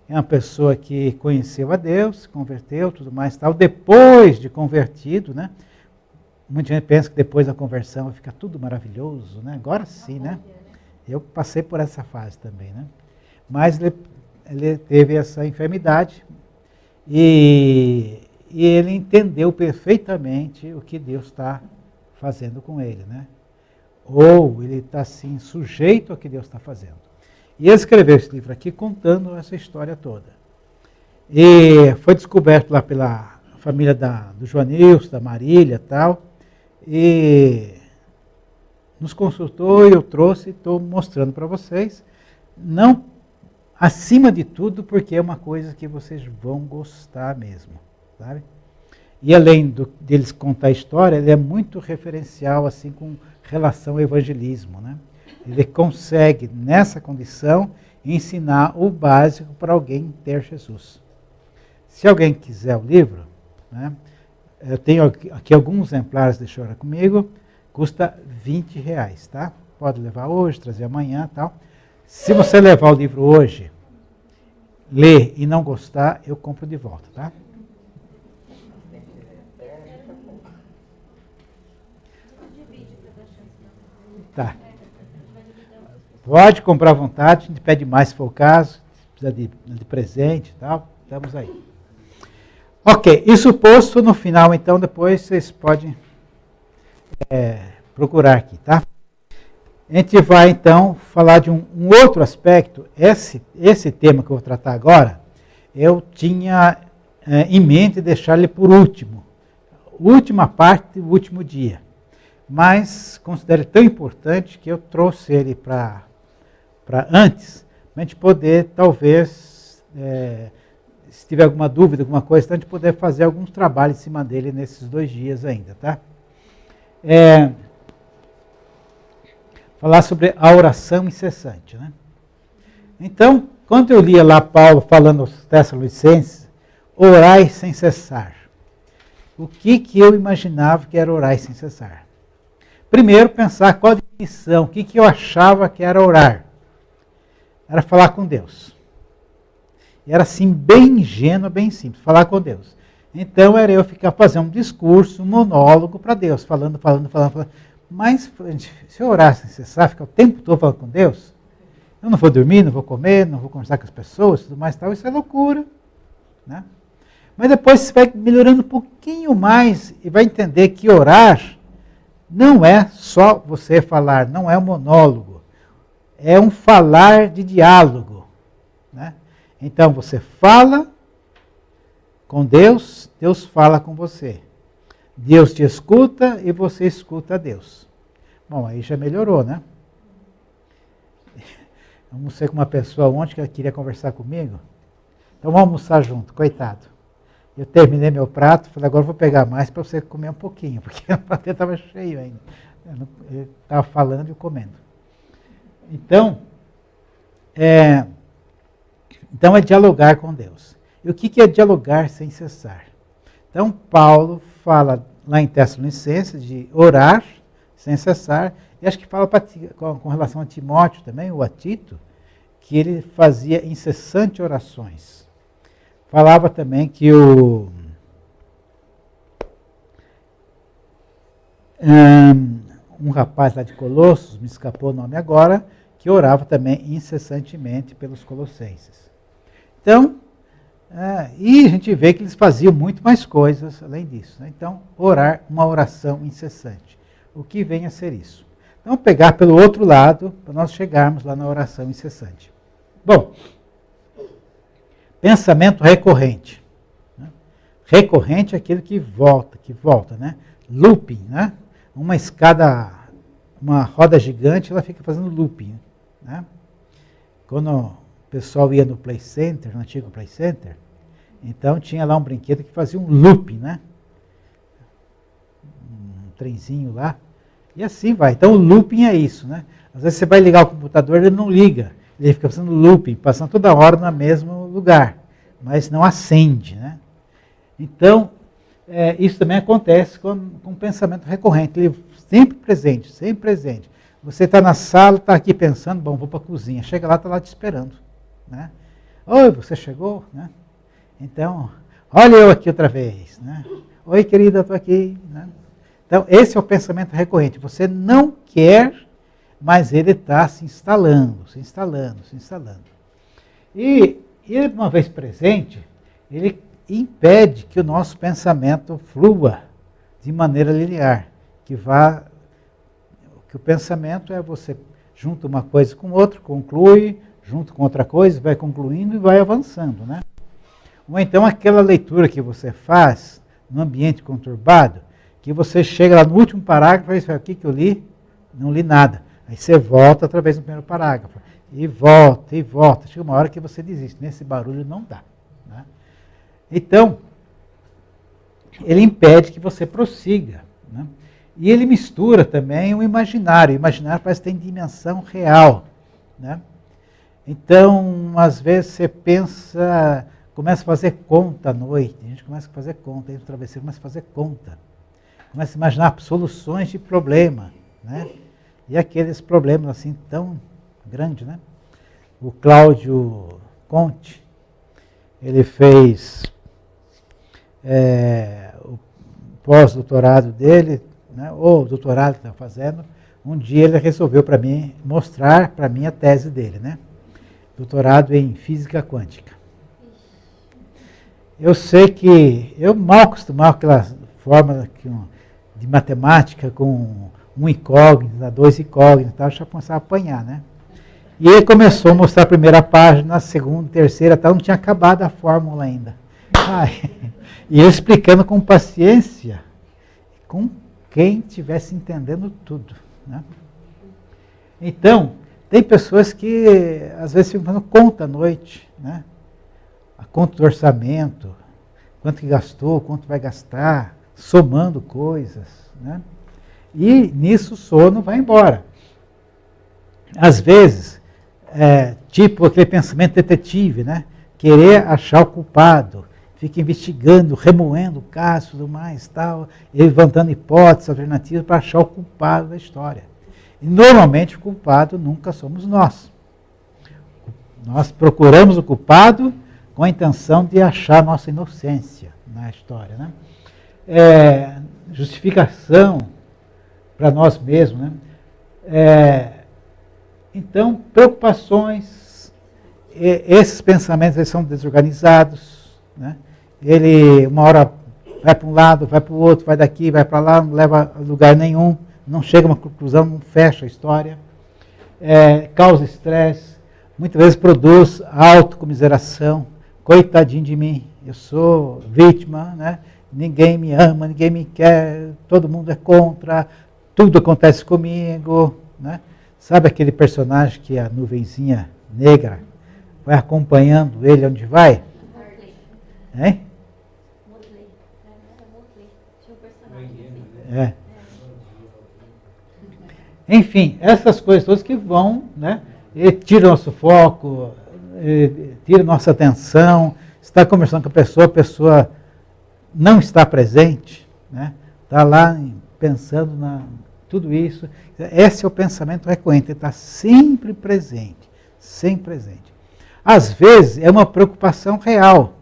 S2: É uma pessoa que conheceu a Deus, se converteu, tudo mais tal. Depois de convertido, né? Muita gente pensa que depois da conversão fica tudo maravilhoso, né? Agora sim, né? Eu passei por essa fase também, né? Mas ele teve essa enfermidade e ele entendeu perfeitamente o que Deus está fazendo com ele, né? Ou ele está, assim, sujeito ao que Deus está fazendo. E ele escreveu esse livro aqui contando essa história toda. E foi descoberto lá pela família do Joanilson, da Marília e tal, e nos consultou e eu trouxe e estou mostrando para vocês. Não, acima de tudo, porque é uma coisa que vocês vão gostar mesmo, sabe? E além deles contar a história, ele é muito referencial assim com relação ao evangelismo, né? Ele consegue, nessa condição, ensinar o básico para alguém ter Jesus. Se alguém quiser o livro, né, eu tenho aqui alguns exemplares, deixa eu olhar comigo, custa R$20, tá? Pode levar hoje, trazer amanhã, tal. Se você levar o livro hoje, ler e não gostar, eu compro de volta, tá? Tá. Pode comprar à vontade, a gente pede mais se for o caso, se precisa de presente e tal, estamos aí. Ok, isso posto, no final, então, depois vocês podem procurar aqui, tá? A gente vai, então, falar de um outro aspecto. Esse tema que eu vou tratar agora, eu tinha em mente deixar ele por último. Última parte, o último dia. Mas considero tão importante que eu trouxe ele para antes, para a gente poder, talvez, se tiver alguma dúvida, alguma coisa, a gente poder fazer alguns trabalhos em cima dele nesses 2 dias ainda, tá? Falar sobre a oração incessante, né? Então, quando eu lia lá Paulo falando aos Tessalonicenses, orai sem cessar. O que eu imaginava que era orar sem cessar? Primeiro, pensar qual a definição, o que eu achava que era orar. Era falar com Deus. Era assim, bem ingênuo, bem simples, falar com Deus. Então, era eu ficar fazendo um discurso, um monólogo para Deus, falando. Mas, se eu orar sem cessar, ficar o tempo todo falando com Deus, eu não vou dormir, não vou comer, não vou conversar com as pessoas, tudo mais tal, isso é loucura, né? Mas depois você vai melhorando um pouquinho mais e vai entender que orar não é só você falar, não é um monólogo. É um falar de diálogo, né? Então você fala com Deus, Deus fala com você. Deus te escuta e você escuta a Deus. Bom, aí já melhorou, né? Eu almocei com uma pessoa ontem que ela queria conversar comigo. Então vamos almoçar junto, coitado. Eu terminei meu prato, falei, agora eu vou pegar mais para você comer um pouquinho, porque o prato estava cheio ainda. Ele estava falando e eu comendo. Então é dialogar com Deus. E o que é dialogar sem cessar? Então Paulo fala lá em Tessalonicenses de orar sem cessar, e acho que fala com relação a Timóteo também, ou a Tito, que ele fazia incessante orações. Falava também que um rapaz lá de Colossos, me escapou o nome agora, que orava também incessantemente pelos colossenses. Então, e a gente vê que eles faziam muito mais coisas além disso. Né? Então, orar, uma oração incessante. O que vem a ser isso? Então, pegar pelo outro lado, para nós chegarmos lá na oração incessante. Bom, pensamento recorrente. Né? Recorrente é aquilo que volta, né? Looping, né? Uma escada, uma roda gigante, ela fica fazendo looping. Né? Quando o pessoal ia no Play Center, no antigo Play Center, então tinha lá um brinquedo que fazia um looping, né? Um trenzinho lá. E assim vai. Então o looping é isso, né? Às vezes você vai ligar o computador, ele não liga. Ele fica fazendo looping, passando toda hora no mesmo lugar. Mas não acende, né? Então, isso também acontece com o pensamento recorrente. Ele sempre presente, sempre presente. Você está na sala, está aqui pensando, bom, vou para a cozinha. Chega lá, está lá te esperando. Né? Oi, você chegou? Né? Então, olha eu aqui outra vez. Né? Oi, querida, estou aqui. Né? Então, esse é o pensamento recorrente. Você não quer, mas ele está se instalando, se instalando, se instalando. E ele, uma vez presente, ele impede que o nosso pensamento flua de maneira linear. Que o pensamento é você junta uma coisa com outra, conclui, junto com outra coisa, vai concluindo e vai avançando. Né? Ou então aquela leitura que você faz no ambiente conturbado, que você chega lá no último parágrafo e fala, o que eu li? Não li nada. Aí você volta através do primeiro parágrafo. E volta, e volta. Chega uma hora que você desiste. Nesse barulho não dá. Né? Então, ele impede que você prossiga. Né? E ele mistura também o imaginário. O imaginário parece que tem dimensão real. Né? Então, às vezes você pensa, começa a fazer conta à noite. A gente começa a fazer conta. Aí no travesseiro começa a fazer conta. Começa a imaginar soluções de problema. Né? E aqueles problemas assim tão grandes. Né? O Cláudio Conte, ele fez o pós-doutorado dele, né, ou o doutorado que está fazendo. Um dia ele resolveu para mim mostrar para mim a tese dele, né? Doutorado em física quântica. Eu sei que eu mal acostumava com aquela forma de matemática com um incógnito, dois incógnitos, tal, já começava a apanhar, né? E ele começou a mostrar a primeira página, a segunda, terceira, tal, não tinha acabado a fórmula ainda. E eu explicando com paciência, com quem estivesse entendendo tudo. Né? Então, tem pessoas que às vezes ficam fazendo conta à noite, né? A conta do orçamento, quanto que gastou, quanto vai gastar, somando coisas. Né? E nisso o sono vai embora. Às vezes, tipo aquele pensamento detetive, né? Querer achar o culpado, fica investigando, remoendo o caso e tudo mais, tal, levantando hipóteses, alternativas para achar o culpado da história. E normalmente o culpado nunca somos nós. Nós procuramos o culpado com a intenção de achar nossa inocência na história. Né? Justificação para nós mesmos. Né? Então, preocupações, esses pensamentos eles são desorganizados. Né? Ele uma hora vai para um lado, vai para o outro, vai daqui, vai para lá, não leva a lugar nenhum, não chega a uma conclusão, não fecha a história. Causa estresse, muitas vezes produz autocomiseração. Coitadinho de mim, eu sou vítima, né? Ninguém me ama, ninguém me quer, todo mundo é contra, tudo acontece comigo, né? Sabe aquele personagem que a nuvenzinha negra vai acompanhando ele onde vai? Hein? É. Enfim, essas coisas todas que vão, né? E tiram nosso foco, tiram nossa atenção. Está conversando com a pessoa não está presente, né? Está lá pensando na tudo isso. Esse é o pensamento recorrente, ele está sempre presente, sempre presente. Às vezes é uma preocupação real,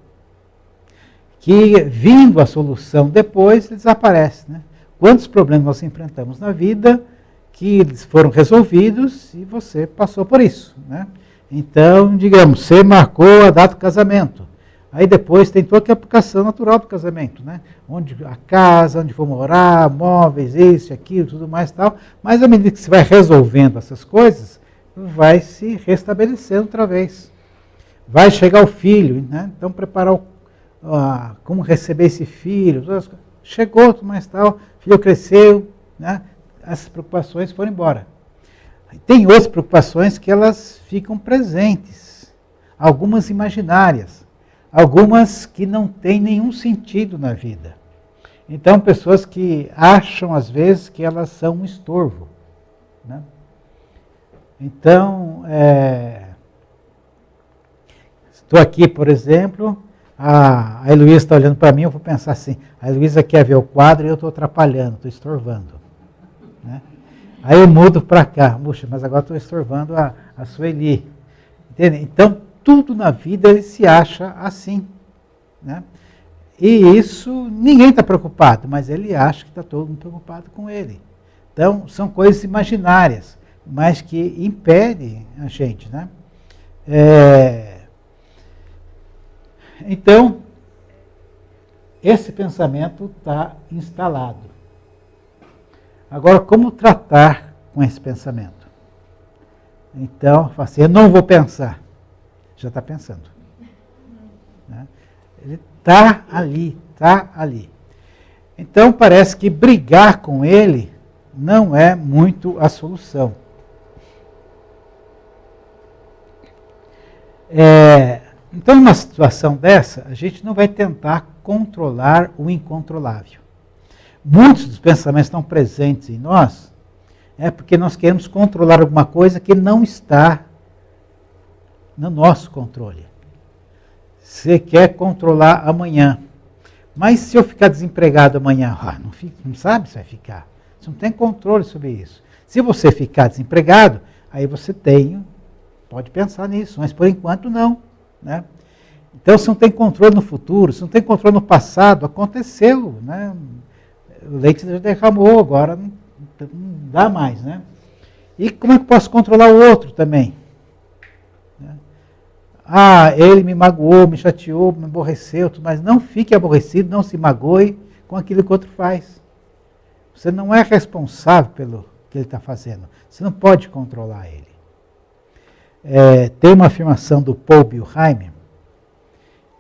S2: que vindo a solução depois desaparece, né? Quantos problemas nós enfrentamos na vida que eles foram resolvidos e você passou por isso, né? Então, digamos, você marcou a data do casamento. Aí depois tem toda a aplicação natural do casamento, né? Onde a casa, onde vou morar, móveis, isso, aquilo, tudo mais e tal. Mas à medida que você vai resolvendo essas coisas, vai se restabelecendo outra vez. Vai chegar o filho, né? Então preparar como receber esse filho. Chegou, tudo mais tal, o filho cresceu, né? Essas preocupações foram embora. Tem outras preocupações que elas ficam presentes, algumas imaginárias, algumas que não têm nenhum sentido na vida. Então, pessoas que acham, às vezes, que elas são um estorvo, né? Então, estou aqui, por exemplo, a Heloísa está olhando para mim, eu vou pensar assim, a Heloísa quer ver o quadro e eu estou atrapalhando, estou estorvando, né? Aí eu mudo para cá, puxa, mas agora estou estorvando a Sueli. Entende? Então, tudo na vida ele se acha assim, né? E isso, ninguém está preocupado, mas ele acha que está todo mundo preocupado com ele. Então, são coisas imaginárias, mas que impedem a gente, né? Então, esse pensamento está instalado. Agora, como tratar com esse pensamento? Então, assim, eu não vou pensar. Já está pensando, né? Ele está ali, está ali. Então, parece que brigar com ele não é muito a solução. Então, numa situação dessa, a gente não vai tentar controlar o incontrolável. Muitos dos pensamentos estão presentes em nós, porque nós queremos controlar alguma coisa que não está no nosso controle. Você quer controlar amanhã, mas se eu ficar desempregado amanhã, não sabe se vai ficar. Você não tem controle sobre isso. Se você ficar desempregado, aí você pode pensar nisso, mas por enquanto não, né? Então, você não tem controle no futuro, você não tem controle no passado, aconteceu, né? O leite já derramou, agora não dá mais, né? E como é que eu posso controlar o outro também? Ele me magoou, me chateou, me aborreceu, mas não fique aborrecido, não se magoe com aquilo que o outro faz. Você não é responsável pelo que ele está fazendo. Você não pode controlar ele. Tem uma afirmação do Paul Bilheim,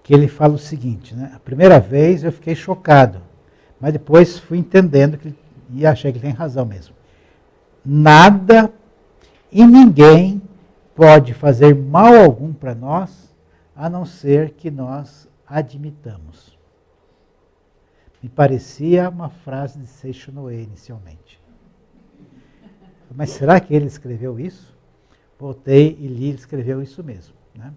S2: que ele fala o seguinte, né? A primeira vez eu fiquei chocado, mas depois fui entendendo e achei que ele tem razão mesmo. Nada e ninguém pode fazer mal algum para nós, a não ser que nós admitamos. Me parecia uma frase de Seixo Noé inicialmente. Mas será que ele escreveu isso? Voltei e li, ele escreveu isso mesmo, né?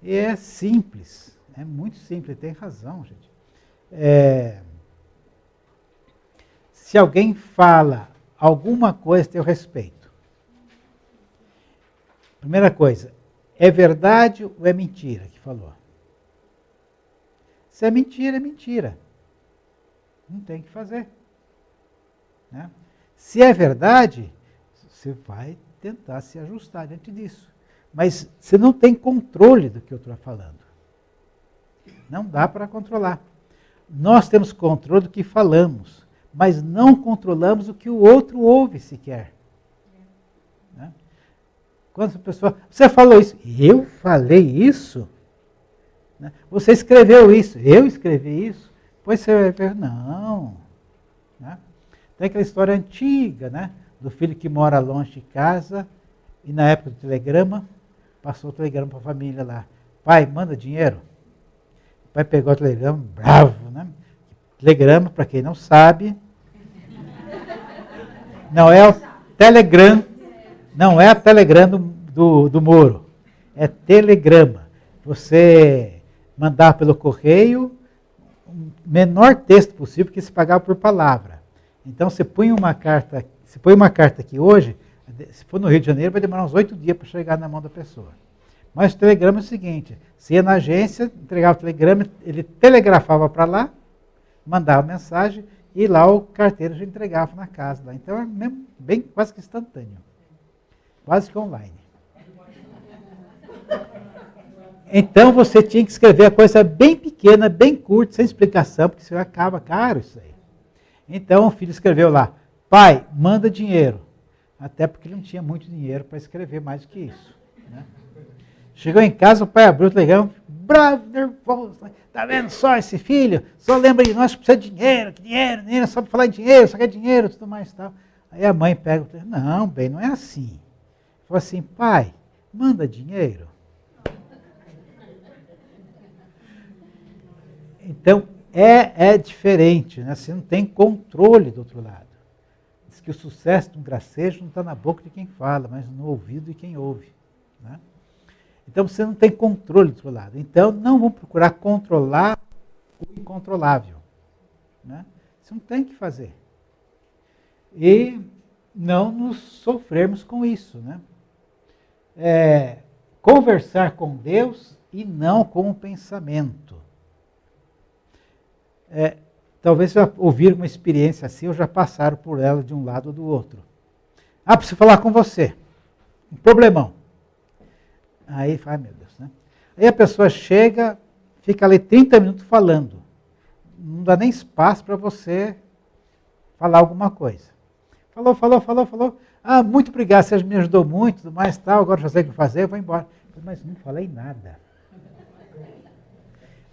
S2: E é simples, é muito simples, ele tem razão, gente. Se alguém fala alguma coisa a teu respeito, primeira coisa, é verdade ou é mentira que falou? Se é mentira, é mentira. Não tem o que fazer, né? Se é verdade, você vai tentar se ajustar diante disso. Mas você não tem controle do que eu estou falando. Não dá para controlar. Nós temos controle do que falamos, mas não controlamos o que o outro ouve sequer. Né? Quando a pessoa, você falou isso, eu falei isso? Né? Você escreveu isso, eu escrevi isso? Pois você vai ver, não. Né? Tem aquela história antiga, né? Do filho que mora longe de casa e na época do telegrama, passou o telegrama para a família lá. Pai, manda dinheiro. O pai pegou o telegrama, bravo, né? Telegrama, para quem não sabe, não é o Telegram, não é o Telegram do Moro, é telegrama. Você mandar pelo correio o menor texto possível, que se pagava por palavra. Então você põe uma carta aqui hoje, se for no Rio de Janeiro, vai demorar uns 8 dias para chegar na mão da pessoa. Mas o telegrama é o seguinte, você ia na agência, entregava o telegrama, ele telegrafava para lá, mandava mensagem e lá o carteiro já entregava na casa. Lá. Então é mesmo, bem quase que instantâneo. Quase que online. Então você tinha que escrever a coisa bem pequena, bem curta, sem explicação, porque senão acaba caro isso aí. Então o filho escreveu lá, pai, manda dinheiro. Até porque ele não tinha muito dinheiro para escrever mais do que isso. Né? Chegou em casa, o pai abriu o telegrama, bravo, nervoso. Tá vendo só esse filho? Só lembra de nós que precisa de dinheiro, dinheiro, só para falar em dinheiro, só quer dinheiro, tudo mais e tal. Aí a mãe pega o telegrama, não, bem, não é assim. Falou assim, pai, manda dinheiro. Então, é diferente, né? Você não tem controle do outro lado. Diz que o sucesso de um gracejo não está na boca de quem fala, mas no ouvido de quem ouve. Né? Então, você não tem controle do outro lado. Então, não vamos procurar controlar o incontrolável. Né? Você não tem que fazer. E não nos sofrermos com isso. Né? Conversar com Deus e não com o pensamento. Talvez já ouviram uma experiência assim, ou já passaram por ela de um lado ou do outro. Preciso falar com você. Um problemão. Aí, meu Deus, né? Aí a pessoa chega, fica ali 30 minutos falando. Não dá nem espaço para você falar alguma coisa. Falou. Muito obrigado, você me ajudou muito, tudo mais tal, agora já sei o que fazer, eu vou embora. Mas não falei nada.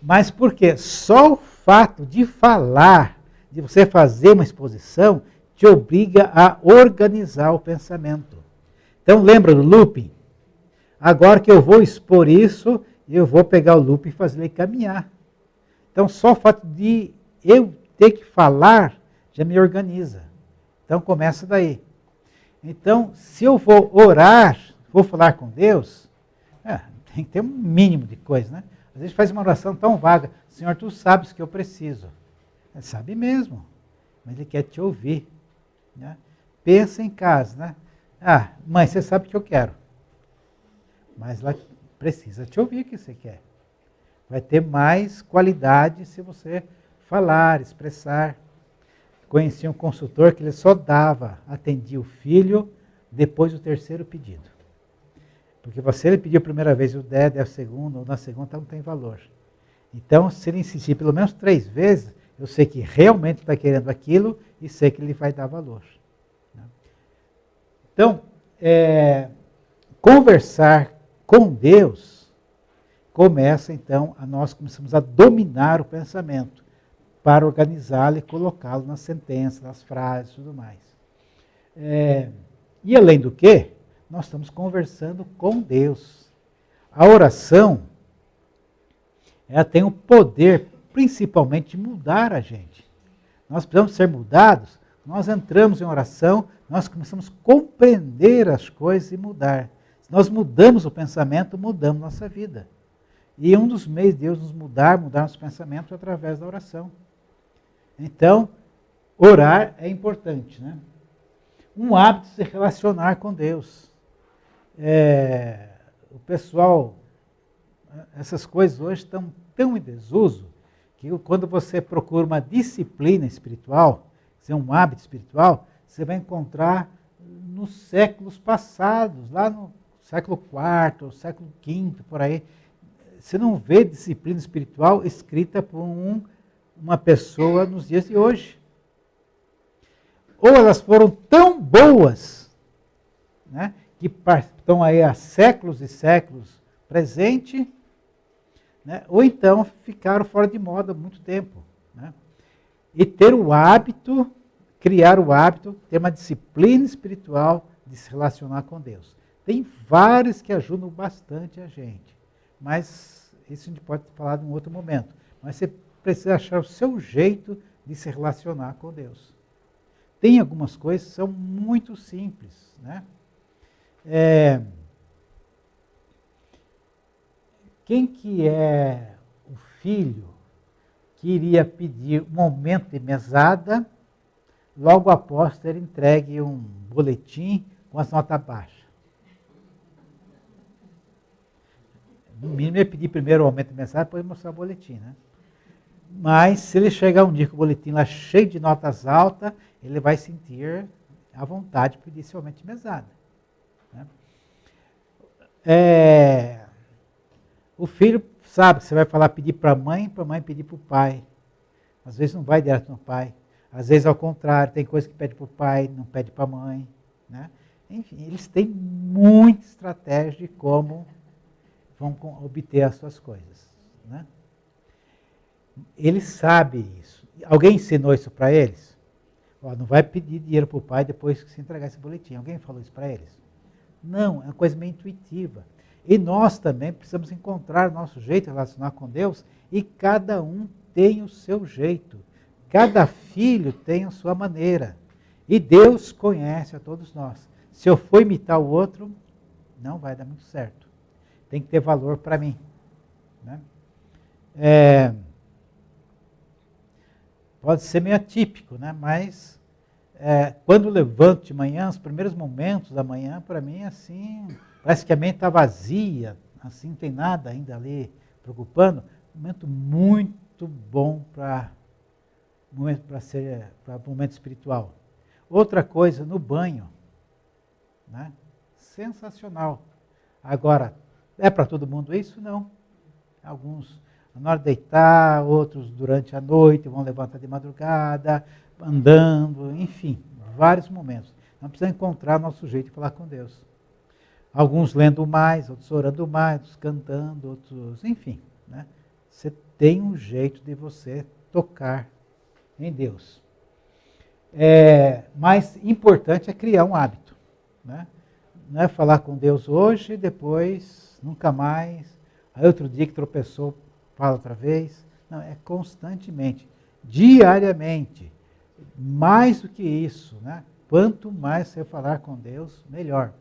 S2: Mas por quê? Só o fato de falar, de você fazer uma exposição, te obriga a organizar o pensamento. Então lembra do looping? Agora que eu vou expor isso, eu vou pegar o looping e fazer ele caminhar. Então só o fato de eu ter que falar já me organiza. Então começa daí. Então, se eu vou orar, vou falar com Deus, tem que ter um mínimo de coisa, né? Às vezes faz uma oração tão vaga, Senhor, tu sabes que eu preciso. Ele sabe mesmo, mas ele quer te ouvir. Né? Pensa em casa, né? Mãe, você sabe o que eu quero. Mas ela precisa te ouvir o que você quer. Vai ter mais qualidade se você falar, expressar. Conheci um consultor que ele só atendia o filho depois do 3º pedido. Porque se ele pediu a primeira vez, o 10, a segunda, ou na segunda, não tem valor. Então, se ele insistir pelo menos 3 vezes, eu sei que realmente está querendo aquilo e sei que ele vai dar valor. Então, conversar com Deus começa, então, nós começamos a dominar o pensamento para organizá-lo e colocá-lo nas sentenças, nas frases e tudo mais. E além do que, nós estamos conversando com Deus. A oração, ela tem o poder, principalmente, de mudar a gente. Nós precisamos ser mudados, nós entramos em oração, nós começamos a compreender as coisas e mudar. Se nós mudamos o pensamento, mudamos nossa vida. E um dos meios de Deus nos mudar nosso pensamento é através da oração. Então, orar é importante, né? Um hábito de se relacionar com Deus. O pessoal, essas coisas hoje estão tão em desuso, que quando você procura uma disciplina espiritual, um hábito espiritual, você vai encontrar nos séculos passados, lá no século IV, século V, por aí. Você não vê disciplina espiritual escrita por uma pessoa nos dias de hoje. Ou elas foram tão boas, né, que estão aí há séculos e séculos presente, né, ou então ficaram fora de moda há muito tempo. Né? E ter o hábito, criar o hábito, ter uma disciplina espiritual de se relacionar com Deus. Tem vários que ajudam bastante a gente, mas isso a gente pode falar em um outro momento. Mas você precisa achar o seu jeito de se relacionar com Deus. Tem algumas coisas que são muito simples, né? Quem que é o filho que iria pedir um aumento de mesada logo após ter entregue um boletim com as notas baixas? No mínimo, ele pedir primeiro o aumento de mesada, depois mostrar o boletim, né? Mas, se ele chegar um dia com o boletim lá cheio de notas altas, ele vai sentir à vontade de pedir esse aumento de mesada, né? O filho sabe que você vai falar pedir para a mãe pedir para o pai. Às vezes não vai direto no pai. Às vezes, ao contrário, tem coisa que pede para o pai, não pede para a mãe, né? Enfim, eles têm muita estratégia de como vão obter as suas coisas, né? Eles sabem isso. Alguém ensinou isso para eles? Ó, não vai pedir dinheiro para o pai depois que se entregar esse boletim. Alguém falou isso para eles? Não, é uma coisa meio intuitiva. E nós também precisamos encontrar o nosso jeito de relacionar com Deus, e cada um tem o seu jeito. Cada filho tem a sua maneira. E Deus conhece a todos nós. Se eu for imitar o outro, não vai dar muito certo. Tem que ter valor para mim, né? Pode ser meio atípico, né? Mas quando eu levanto de manhã, os primeiros momentos da manhã, para mim, assim, parece que a mente está vazia, assim, não tem nada ainda ali preocupando. Um momento muito bom para momento espiritual. Outra coisa, no banho, né? Sensacional. Agora, é para todo mundo isso? Não. Alguns na hora de deitar, outros durante a noite, vão levantar de madrugada, andando, enfim, vários momentos. Nós precisamos encontrar nosso jeito de falar com Deus. Alguns lendo mais, outros orando mais, outros cantando, outros, enfim, né? Você tem um jeito de você tocar em Deus. Mas importante é criar um hábito, né? Não é falar com Deus hoje, depois nunca mais, aí outro dia que tropeçou, fala outra vez. Não, é constantemente, diariamente. Mais do que isso, né? Quanto mais você falar com Deus, melhor.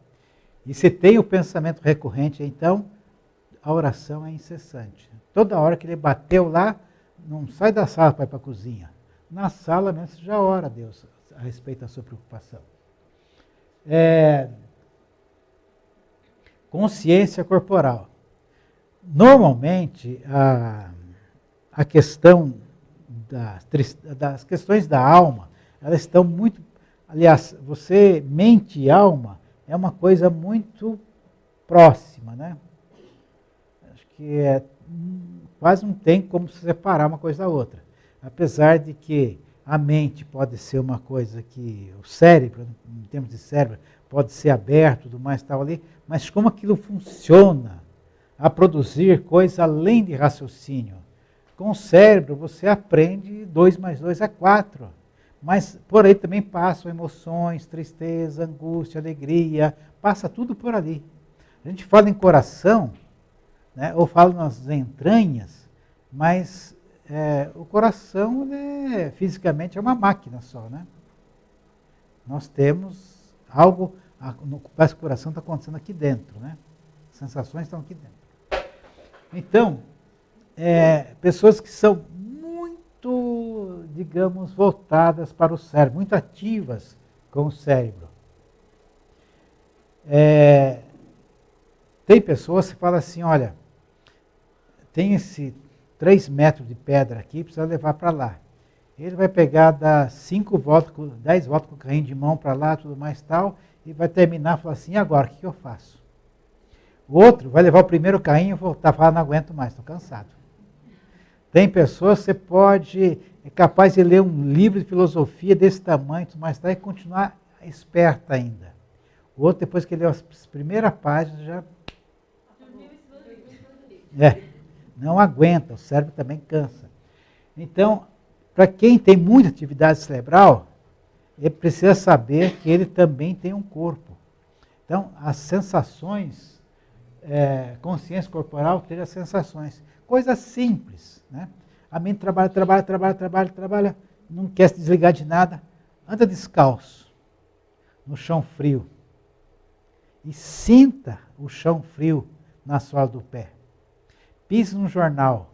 S2: E se tem o pensamento recorrente, então, a oração é incessante. Toda hora que ele bateu lá, não sai da sala para ir para a cozinha. Na sala mesmo você já ora a Deus a respeito da sua preocupação. Consciência corporal. Normalmente, a questão das questões da alma, elas estão muito... Aliás, mente e alma é uma coisa muito próxima, né? Acho que quase não tem como se separar uma coisa da outra. Apesar de que a mente pode ser uma coisa que o cérebro, em termos de cérebro, pode ser aberto, tudo mais tal ali, mas como aquilo funciona a produzir coisa além de raciocínio. Com o cérebro você aprende 2 mais 2 é 4. Mas por aí também passam emoções, tristeza, angústia, alegria, passa tudo por ali. A gente fala em coração, né, ou fala nas entranhas, mas o coração fisicamente é uma máquina só, né? Nós temos algo, parece que o coração está acontecendo aqui dentro, né? As sensações estão aqui dentro. Então, pessoas que são muito, digamos, voltadas para o cérebro, muito ativas com o cérebro. Tem pessoas que falam assim, olha, tem esse 3 metros de pedra aqui, precisa levar para lá. Ele vai pegar, dar 5 voltas, 10 voltas com o carrinho de mão para lá, tudo mais tal, e vai terminar e falar assim, e agora, o que eu faço? O outro vai levar o primeiro carrinho e voltar, falar, não aguento mais, estou cansado. Tem pessoas que você é capaz de ler um livro de filosofia desse tamanho, tudo mais tal, e continuar esperta ainda. O outro, depois que leu as primeiras páginas, já... não aguenta, o cérebro também cansa. Então, para quem tem muita atividade cerebral, ele precisa saber que ele também tem um corpo. Então, as sensações, consciência corporal ter as sensações. Coisas simples, né? A mente trabalha, não quer se desligar de nada, anda descalço, no chão frio. E sinta o chão frio na sola do pé. Pise no jornal.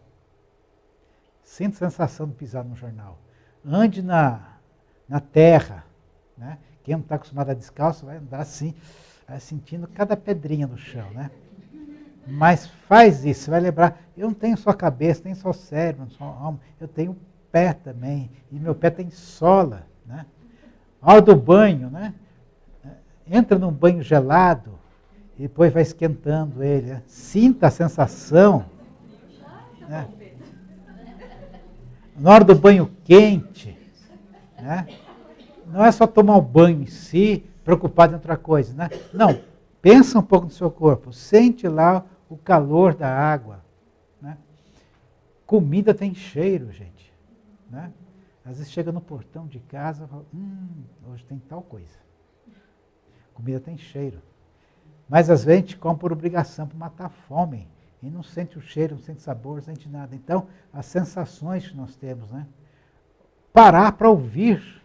S2: Sinta a sensação de pisar no jornal. Ande na terra. Né? Quem não está acostumado a descalço vai andar assim, sentindo cada pedrinha no chão. Né? Mas faz isso, você vai lembrar, eu não tenho só cabeça, nem só cérebro, só alma, eu tenho pé também, e meu pé tem sola. Né? A hora do banho, né? Entra num banho gelado, e depois vai esquentando ele. Né? Sinta a sensação. Né? Na hora do banho quente, né? Não é só tomar o banho em si, preocupado em outra coisa. Né? Não, pensa um pouco no seu corpo, sente lá o calor da água. Né? Comida tem cheiro, gente. Né? Às vezes chega no portão de casa e fala, hoje tem tal coisa. Comida tem cheiro. Mas às vezes a gente come por obrigação, para matar a fome. E não sente o cheiro, não sente sabor, não sente nada. Então, as sensações que nós temos, né? Parar para ouvir.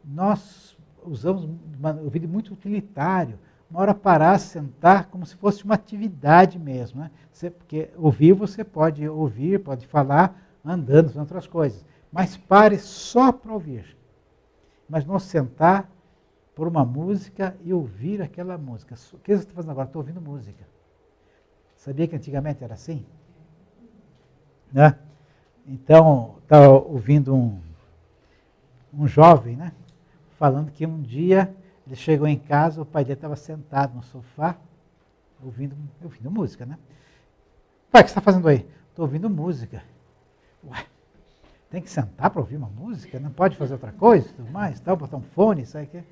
S2: Nós usamos um ouvido muito utilitário. Uma hora parar, sentar, como se fosse uma atividade mesmo. Né? Porque ouvir você pode ouvir, pode falar, andando, fazendo outras coisas. Mas pare só para ouvir. Mas não sentar por uma música e ouvir aquela música. O que você está fazendo agora? Estou ouvindo música. Sabia que antigamente era assim? Né? Então, estava ouvindo um jovem, né? Falando que um dia ele chegou em casa, o pai dele estava sentado no sofá, ouvindo música, né? Pai, o que você está fazendo aí? Estou ouvindo música. Ué, tem que sentar para ouvir uma música? Não pode fazer outra coisa? Tudo mais, tal, botar um fone, sabe o que?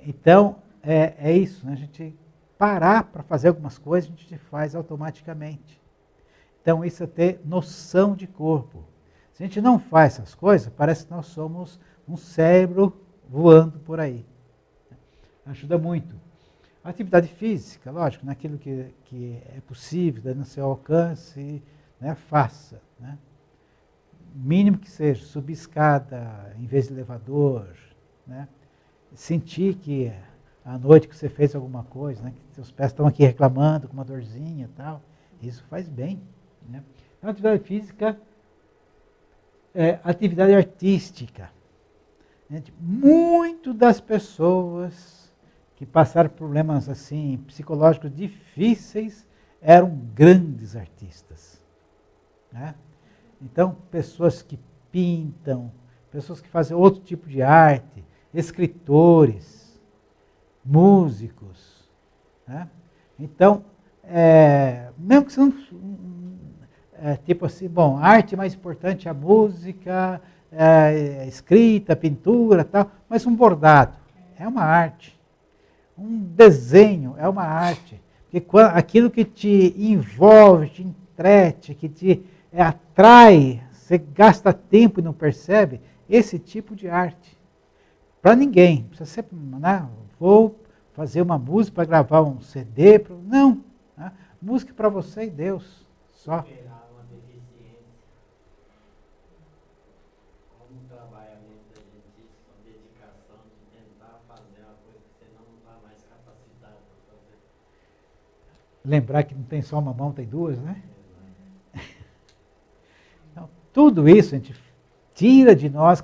S2: Então, é isso, né? A gente parar para fazer algumas coisas, a gente faz automaticamente. Então, isso é ter noção de corpo. Se a gente não faz essas coisas, parece que nós somos um cérebro voando por aí. Ajuda muito. A atividade física, lógico, naquilo que é possível, no seu alcance, né, faça. Né? Mínimo que seja, subir escada em vez de elevador, né? Sentir que à noite que você fez alguma coisa, né, que seus pés estão aqui reclamando com uma dorzinha e tal, isso faz bem. Né? Então, atividade física atividade artística. Gente, muito das pessoas que passaram problemas assim psicológicos difíceis eram grandes artistas. Né? Então, pessoas que pintam, pessoas que fazem outro tipo de arte, escritores, músicos. Né? Então, mesmo que você não... tipo assim, bom, a arte mais importante é a música, a escrita, a pintura, tal, mas um bordado é uma arte. Um desenho é uma arte. Porque aquilo que te envolve, te entrete, que te atrai, você gasta tempo e não percebe, esse tipo de arte. Para ninguém. Precisa ser, né, vou fazer uma música para gravar um CD. Não. Né? Música para você e Deus. Só. Lembrar que não tem só uma mão, tem duas, né? Então, tudo isso a gente tira de nós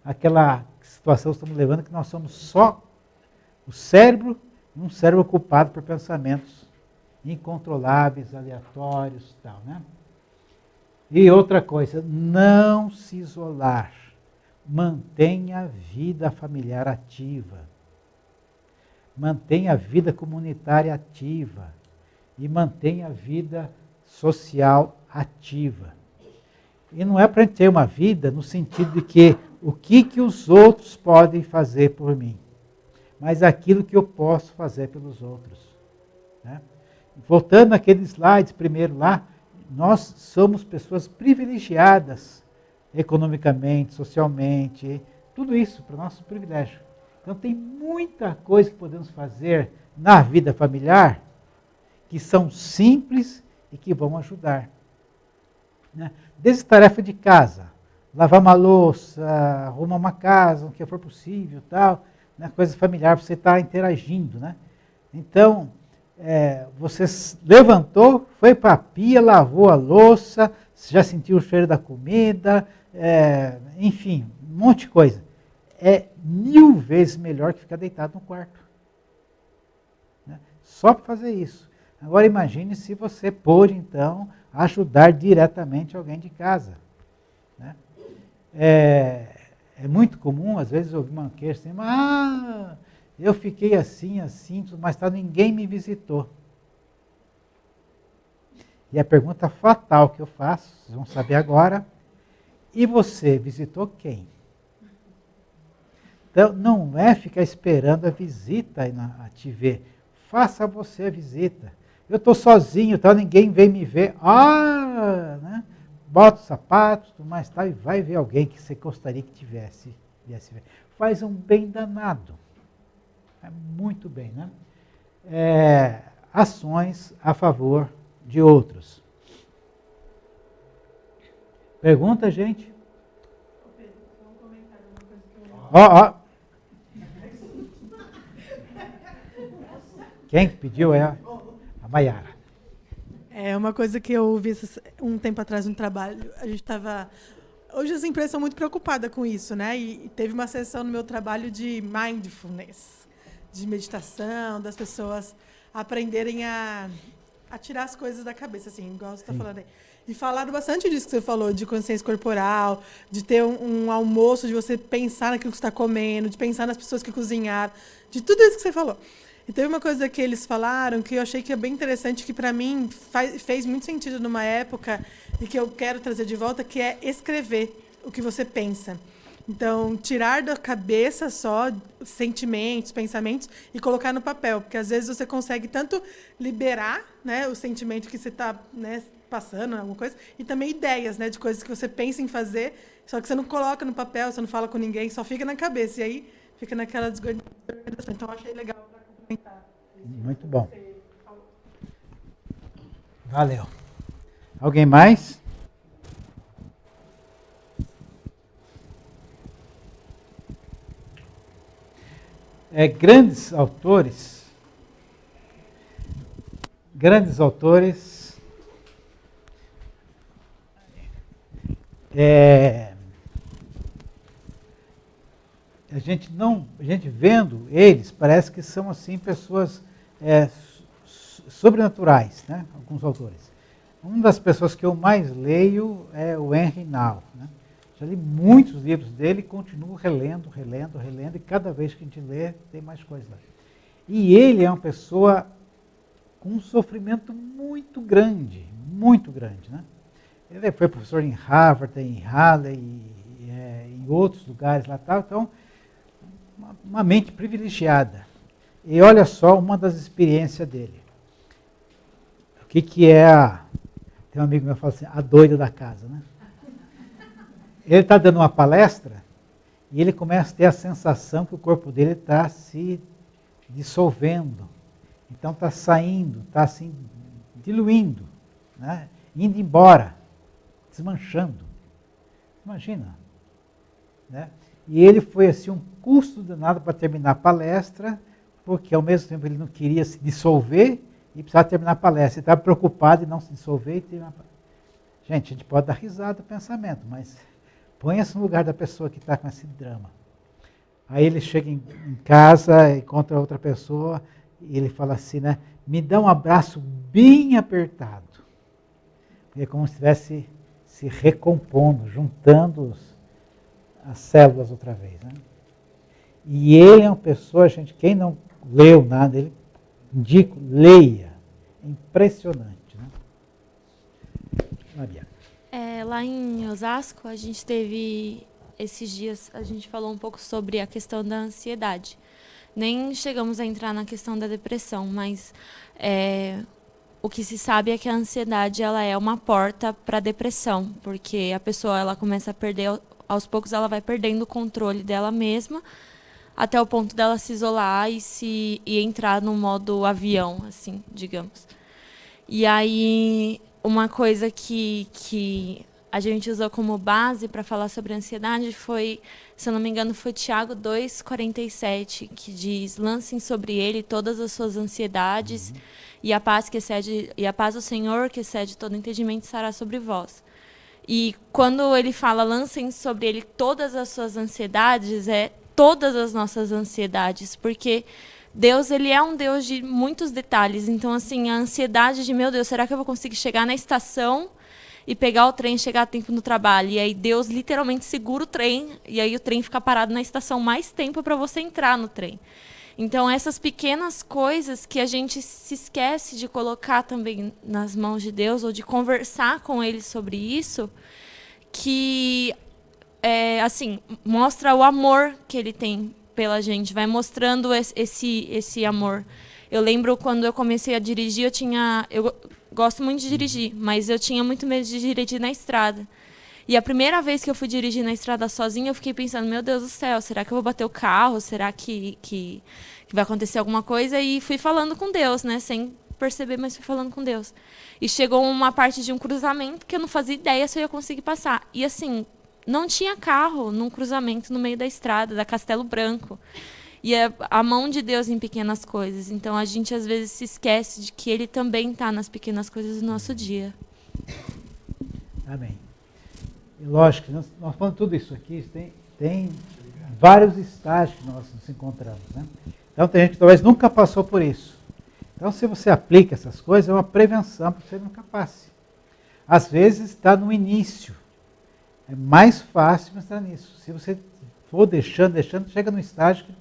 S2: aquela situação que estamos levando, que nós somos só o cérebro e um cérebro ocupado por pensamentos incontroláveis, aleatórios e tal, né? E outra coisa, não se isolar. Mantenha a vida familiar ativa. Mantenha a vida comunitária ativa. E mantenha a vida social ativa. E não é para ter uma vida no sentido de que o que os outros podem fazer por mim, mas aquilo que eu posso fazer pelos outros. Né? Voltando naqueles slides primeiro lá, nós somos pessoas privilegiadas economicamente, socialmente, tudo isso para o nosso privilégio. Então tem muita coisa que podemos fazer na vida familiar que são simples e que vão ajudar. Né? Desde tarefa de casa, lavar uma louça, arrumar uma casa, o que for possível, tal, né? Coisa familiar, você está interagindo. Né? Então, você levantou, foi para a pia, lavou a louça, já sentiu o cheiro da comida, enfim, um monte de coisa. É 1000 vezes melhor que ficar deitado no quarto. Né? Só para fazer isso. Agora imagine se você pôde, então, ajudar diretamente alguém de casa. Né? É muito comum, às vezes, ouvir uma queixa assim, eu fiquei assim, mas ninguém me visitou. E a pergunta fatal que eu faço, vocês vão saber agora, e você visitou quem? Então, não é ficar esperando a visita a te ver. Faça você a visita. Eu estou sozinho, ninguém vem me ver. Né? Bota os sapatos, tudo mais tal, e vai ver alguém que você gostaria que viesse ver. Faz um bem danado. Muito bem, né? Ações a favor de outros. Pergunta, gente? Ó. Quem pediu é a Maiara.
S5: É uma coisa que eu vi um tempo atrás no trabalho. A gente estava... Hoje as empresas são muito preocupadas com isso, né? E teve uma sessão no meu trabalho de mindfulness, de meditação, das pessoas aprenderem a tirar as coisas da cabeça, assim, igual você está falando aí. E falaram bastante disso que você falou, de consciência corporal, de ter um almoço, de você pensar naquilo que você está comendo, de pensar nas pessoas que cozinharam, de tudo isso que você falou. E teve uma coisa que eles falaram que eu achei que é bem interessante, que para mim fez muito sentido numa época e que eu quero trazer de volta, que é escrever o que você pensa. Então, tirar da cabeça só sentimentos, pensamentos e colocar no papel, porque às vezes você consegue tanto liberar, né, o sentimento que você está, né, passando, alguma coisa, e também ideias, né, de coisas que você pensa em fazer, só que você não coloca no papel, você não fala com ninguém, só fica na cabeça, e aí fica naquela desorganização. Então, eu achei legal para complementar.
S2: Muito bom. Valeu. Alguém mais? Grandes autores a gente vendo eles, parece que são assim pessoas sobrenaturais, né? Alguns autores. Uma das pessoas que eu mais leio é o Henry Nouwen, né? Já li muitos livros dele e continuo relendo, e cada vez que a gente lê, tem mais coisa lá. E ele é uma pessoa com um sofrimento muito grande, né? Ele foi professor em Harvard, em Yale, em outros lugares lá, tal, então, uma mente privilegiada. E olha só uma das experiências dele. O que é tem um amigo meu que fala assim, a doida da casa, né? Ele está dando uma palestra e ele começa a ter a sensação que o corpo dele está se dissolvendo. Então está saindo, está assim, diluindo, né? Indo embora, desmanchando. Imagina. Né? E ele foi assim um custo danado para terminar a palestra, porque ao mesmo tempo ele não queria se dissolver e precisava terminar a palestra. Ele estava preocupado em não se dissolver e terminar. Gente, a gente pode dar risada do pensamento, mas ponha-se no lugar da pessoa que está com esse drama. Aí ele chega em casa, encontra outra pessoa, e ele fala assim, né? Me dá um abraço bem apertado. É como se estivesse se recompondo, juntando as células outra vez. Né? E ele é uma pessoa, gente, quem não leu nada, ele indico, leia. É impressionante. Né? Maria.
S6: Lá em Osasco, a gente teve, esses dias, a gente falou um pouco sobre a questão da ansiedade. Nem chegamos a entrar na questão da depressão, mas o que se sabe é que a ansiedade ela é uma porta para a depressão, porque a pessoa ela começa a perder aos poucos ela vai perdendo o controle dela mesma, até o ponto dela se isolar e entrar no modo avião, assim, digamos. E aí, uma coisa que a gente usou como base para falar sobre ansiedade foi, se eu não me engano, foi Tiago 2,47, que diz: lancem sobre ele todas as suas ansiedades, e a paz do Senhor, que excede todo entendimento, estará sobre vós. E quando ele fala lancem sobre ele todas as suas ansiedades, é todas as nossas ansiedades, porque Deus, ele é um Deus de muitos detalhes. Então, assim, a ansiedade de, meu Deus, será que eu vou conseguir chegar na estação e pegar o trem e chegar a tempo no trabalho? E aí Deus literalmente segura o trem, e aí o trem fica parado na estação mais tempo para você entrar no trem. Então, essas pequenas coisas que a gente se esquece de colocar também nas mãos de Deus, ou de conversar com Ele sobre isso, que, assim, mostra o amor que Ele tem pela gente, vai mostrando esse amor. Eu lembro quando eu comecei a dirigir, eu gosto muito de dirigir, mas eu tinha muito medo de dirigir na estrada. E a primeira vez que eu fui dirigir na estrada sozinha, eu fiquei pensando, meu Deus do céu, será que eu vou bater o carro? Será que vai acontecer alguma coisa? E fui falando com Deus, né? Sem perceber, mas fui falando com Deus. E chegou uma parte de um cruzamento que eu não fazia ideia se eu ia conseguir passar. E assim, não tinha carro num cruzamento no meio da estrada, da Castelo Branco. E é a mão de Deus em pequenas coisas. Então, a gente, às vezes, se esquece de que Ele também está nas pequenas coisas do nosso dia.
S2: Amém. E lógico, nós falando tudo isso aqui, tem vários estágios que nós nos encontramos, né? Então, tem gente que talvez nunca passou por isso. Então, se você aplica essas coisas, é uma prevenção para que você nunca passe. Às vezes, está no início. É mais fácil estar nisso. Se você for deixando, chega num estágio que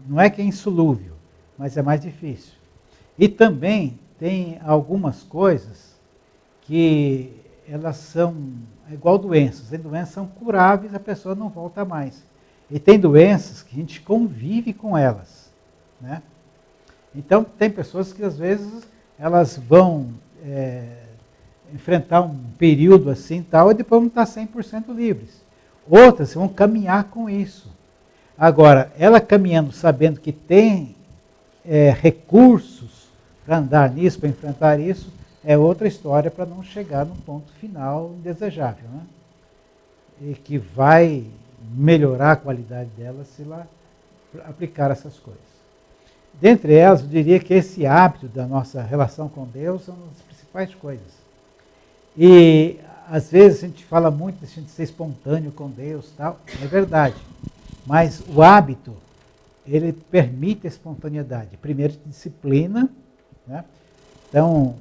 S2: não é que é insolúvel, mas é mais difícil. E também tem algumas coisas que elas são igual doenças. Tem doenças que são curáveis, a pessoa não volta mais. E tem doenças que a gente convive com elas, né? Então, tem pessoas que às vezes elas vão enfrentar um período assim tal, e depois vão estar 100% livres. Outras vão caminhar com isso. Agora, ela caminhando sabendo que tem recursos para andar nisso, para enfrentar isso, é outra história para não chegar num ponto final indesejável, né? E que vai melhorar a qualidade dela se ela aplicar essas coisas. Dentre elas, eu diria que esse hábito da nossa relação com Deus é uma das principais coisas. E, às vezes, a gente fala muito de a gente ser espontâneo com Deus, tal, é verdade. Mas o hábito, ele permite a espontaneidade. Primeiro, disciplina, né? Então,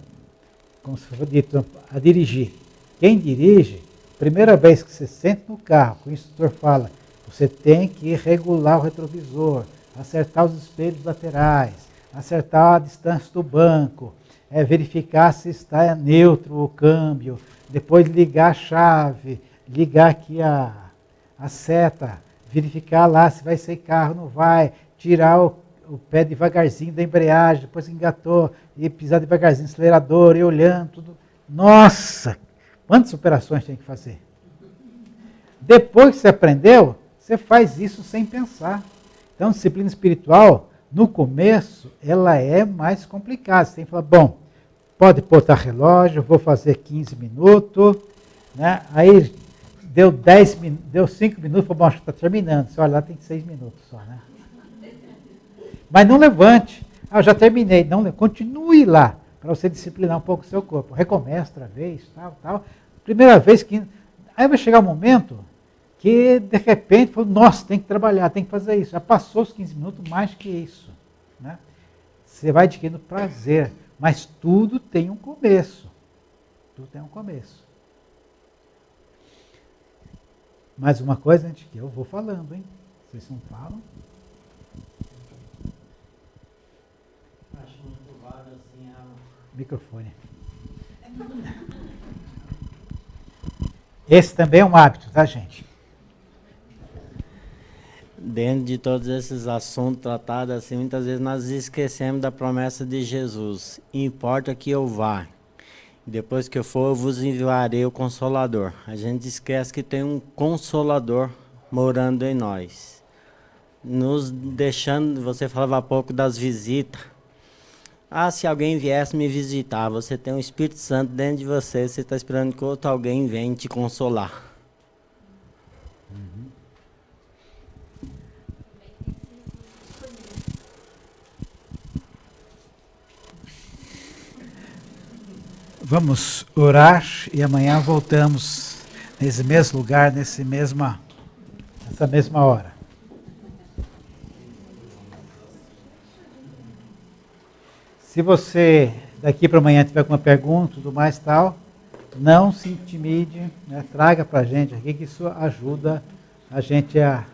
S2: como se for dito, a dirigir. Quem dirige, primeira vez que você senta no carro, o instrutor fala, você tem que regular o retrovisor, acertar os espelhos laterais, acertar a distância do banco, verificar se está neutro o câmbio, depois ligar a chave, ligar aqui a seta, verificar lá se vai sair carro, não vai, tirar o pé devagarzinho da embreagem, depois engatou, e pisar devagarzinho no acelerador, e olhando, tudo. Nossa! Quantas operações tem que fazer? Depois que você aprendeu, você faz isso sem pensar. Então, disciplina espiritual, no começo, ela é mais complicada. Você tem que falar, bom, pode botar relógio, vou fazer 15 minutos, né? Aí deu 5 minutos, falou, bom, acho que está terminando. Você olha lá, tem 6 minutos só, né? Mas não levante. Ah, eu já terminei. Não, continue lá, para você disciplinar um pouco o seu corpo. Recomece outra vez, tal. Primeira vez que... Aí vai chegar um momento que, de repente, falou, nossa, tem que trabalhar, tem que fazer isso. Já passou os 15 minutos, mais que isso, né? Você vai adquirindo prazer, mas tudo tem um começo. Tudo tem um começo. Mais uma coisa, gente, que eu vou falando, hein? Vocês não falam?
S7: Acho muito válido, assim,
S2: Microfone. Esse também é um hábito, tá, gente?
S7: Dentro de todos esses assuntos tratados, assim, muitas vezes nós esquecemos da promessa de Jesus. Importa que eu vá. Depois que eu for, eu vos enviarei o Consolador. A gente esquece que tem um Consolador morando em nós. Nos deixando, você falava há pouco das visitas. Ah, se alguém viesse me visitar, você tem um Espírito Santo dentro de você, você está esperando que outro alguém venha te consolar.
S2: Vamos orar e amanhã voltamos nesse mesmo lugar, nessa mesma hora. Se você daqui para amanhã tiver alguma pergunta, tudo mais tal, não se intimide, né? Traga para a gente aqui que isso ajuda a gente a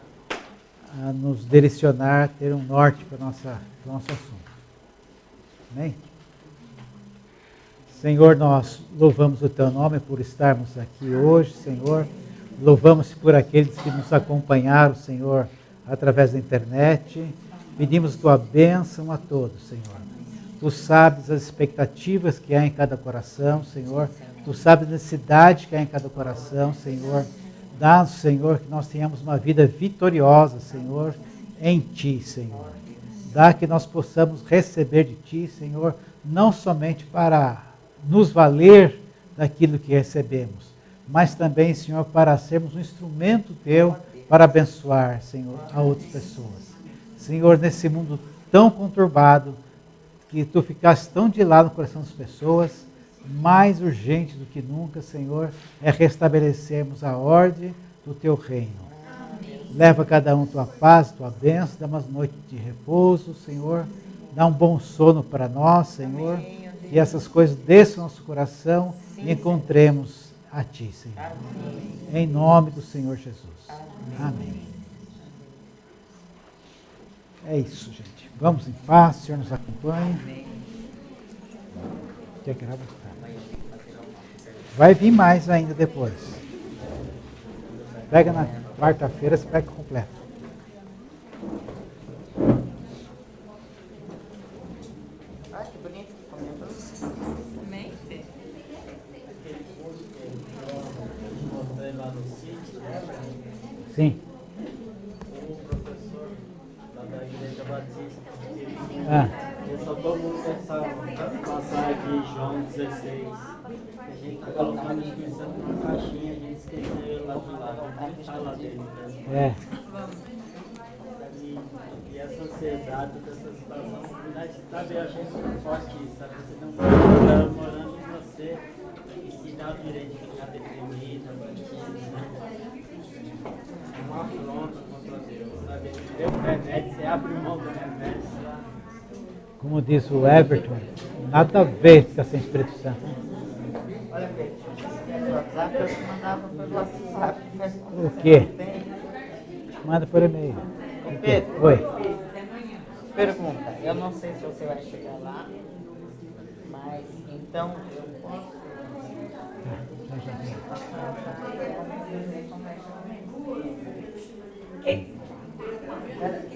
S2: nos direcionar, ter um norte para o nosso assunto. Amém? Senhor, nós louvamos o Teu nome por estarmos aqui hoje, Senhor. Louvamos por aqueles que nos acompanharam, Senhor, através da internet. Pedimos Tua bênção a todos, Senhor. Tu sabes as expectativas que há em cada coração, Senhor. Tu sabes a necessidade que há em cada coração, Senhor. Dá-nos, Senhor, que nós tenhamos uma vida vitoriosa, Senhor, em Ti, Senhor. Dá que nós possamos receber de Ti, Senhor, não somente para nos valer daquilo que recebemos, mas também, Senhor, para sermos um instrumento Teu para abençoar, Senhor, a outras pessoas. Senhor, nesse mundo tão conturbado, que Tu ficaste tão de lado no coração das pessoas, mais urgente do que nunca, Senhor, é restabelecermos a ordem do Teu reino. Leva cada um Tua paz, Tua bênção, dá umas noites de repouso, Senhor. Dá um bom sono para nós, Senhor. Que essas coisas desçam no nosso coração e encontremos a Ti, Senhor. Em nome do Senhor Jesus. Amém. É isso, gente. Vamos em paz, o Senhor nos acompanhe. Vai vir mais ainda depois. Pega na quarta-feira, você pega completo.
S8: Ai, que bonito que comentou. Amém, Fê?
S2: Sim.
S7: O professor lá da Igreja Batista,
S2: Ah,
S7: só todo mundo essa passagem de João 16. A gente está colocando a inscrição numa caixinha, a gente esqueceu lá do lado, nem fala dele. Né? E essa ansiedade dessa situação, sabe, a gente não pode isso, sabe? Você não está morando em você e se dá o direito de ficar deprimido, é uma afronta contra Deus, sabe? Ele deu um remédio, você abre mão do remédio.
S2: como diz o Everton, nada a ver ficar sem Espírito Santo.
S8: Olha, Fê, no WhatsApp eu te mandava pelo WhatsApp.
S2: O quê? Manda por e-mail.
S8: Pedro,
S2: Oi.
S8: pergunta. Eu não sei se você vai chegar lá, mas então eu posso... Você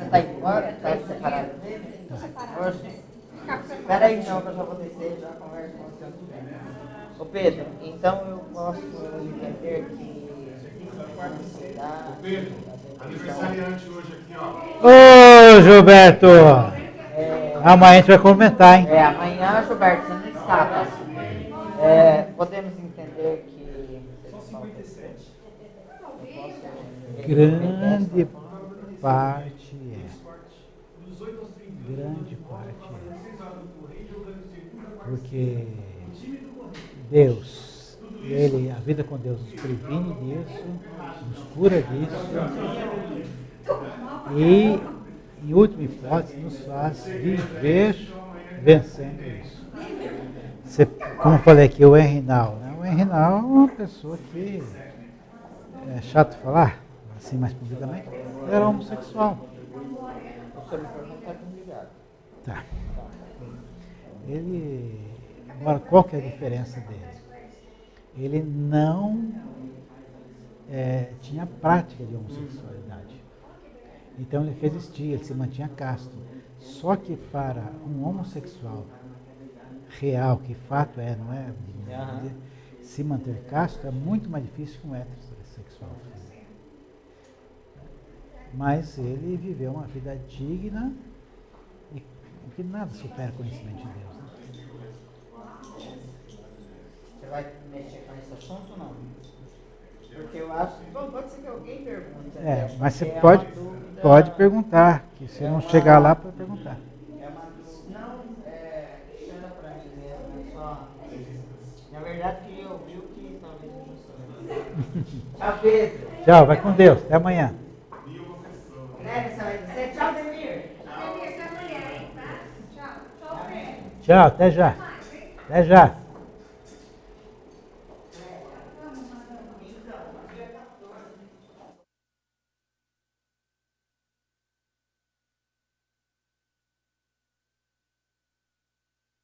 S8: está indo embora? Está separado dele? Hoje? Espera aí então que eu já vou descer e já converso com você. Ô Pedro, então eu posso entender que a necessidade...
S9: Aniversariante hoje aqui, ó.
S2: Ô, Gilberto! Amanhã a gente vai comentar, hein?
S8: Amanhã, Gilberto, você não está. Podemos entender que...
S2: Grande parte é. Grande parte é. Porque Deus, a vida com Deus nos previne disso, nos cura disso e, em última hipótese, nos faz viver vencendo isso. Como eu falei aqui, o Henrinal, né? O Henrinal é uma pessoa que, é chato falar, assim mais publicamente, era homossexual. Tá. Agora, qual que é a diferença dele? Ele não tinha prática de homossexualidade. Então ele resistia, ele se mantinha casto. Só que para um homossexual real, que fato é, não é?
S7: Aham.
S2: Se manter casto é muito mais difícil que um heterossexual. Mas ele viveu uma vida digna e que nada supera o conhecimento de Deus. Né?
S8: Você vai mexer com esse assunto ou não? Porque eu acho que pode ser que alguém pergunte.
S2: Mas você
S8: porque é
S2: pode,
S8: uma dúvida-
S2: pode perguntar, que se não chegar lá, pode perguntar.
S8: É uma dúvida. Não, isso era para mim mesmo, é só. Na verdade, queria ouvir o que talvez não soube. Tchau, Pedro.
S2: Tchau, vai com Deus. Até amanhã.
S8: Né, você vai dizer tchau, Demir.
S3: Demir, até amanhã, hein? Tá? Tchau. Tchau, Pedro.
S2: Tchau, até já. Até já.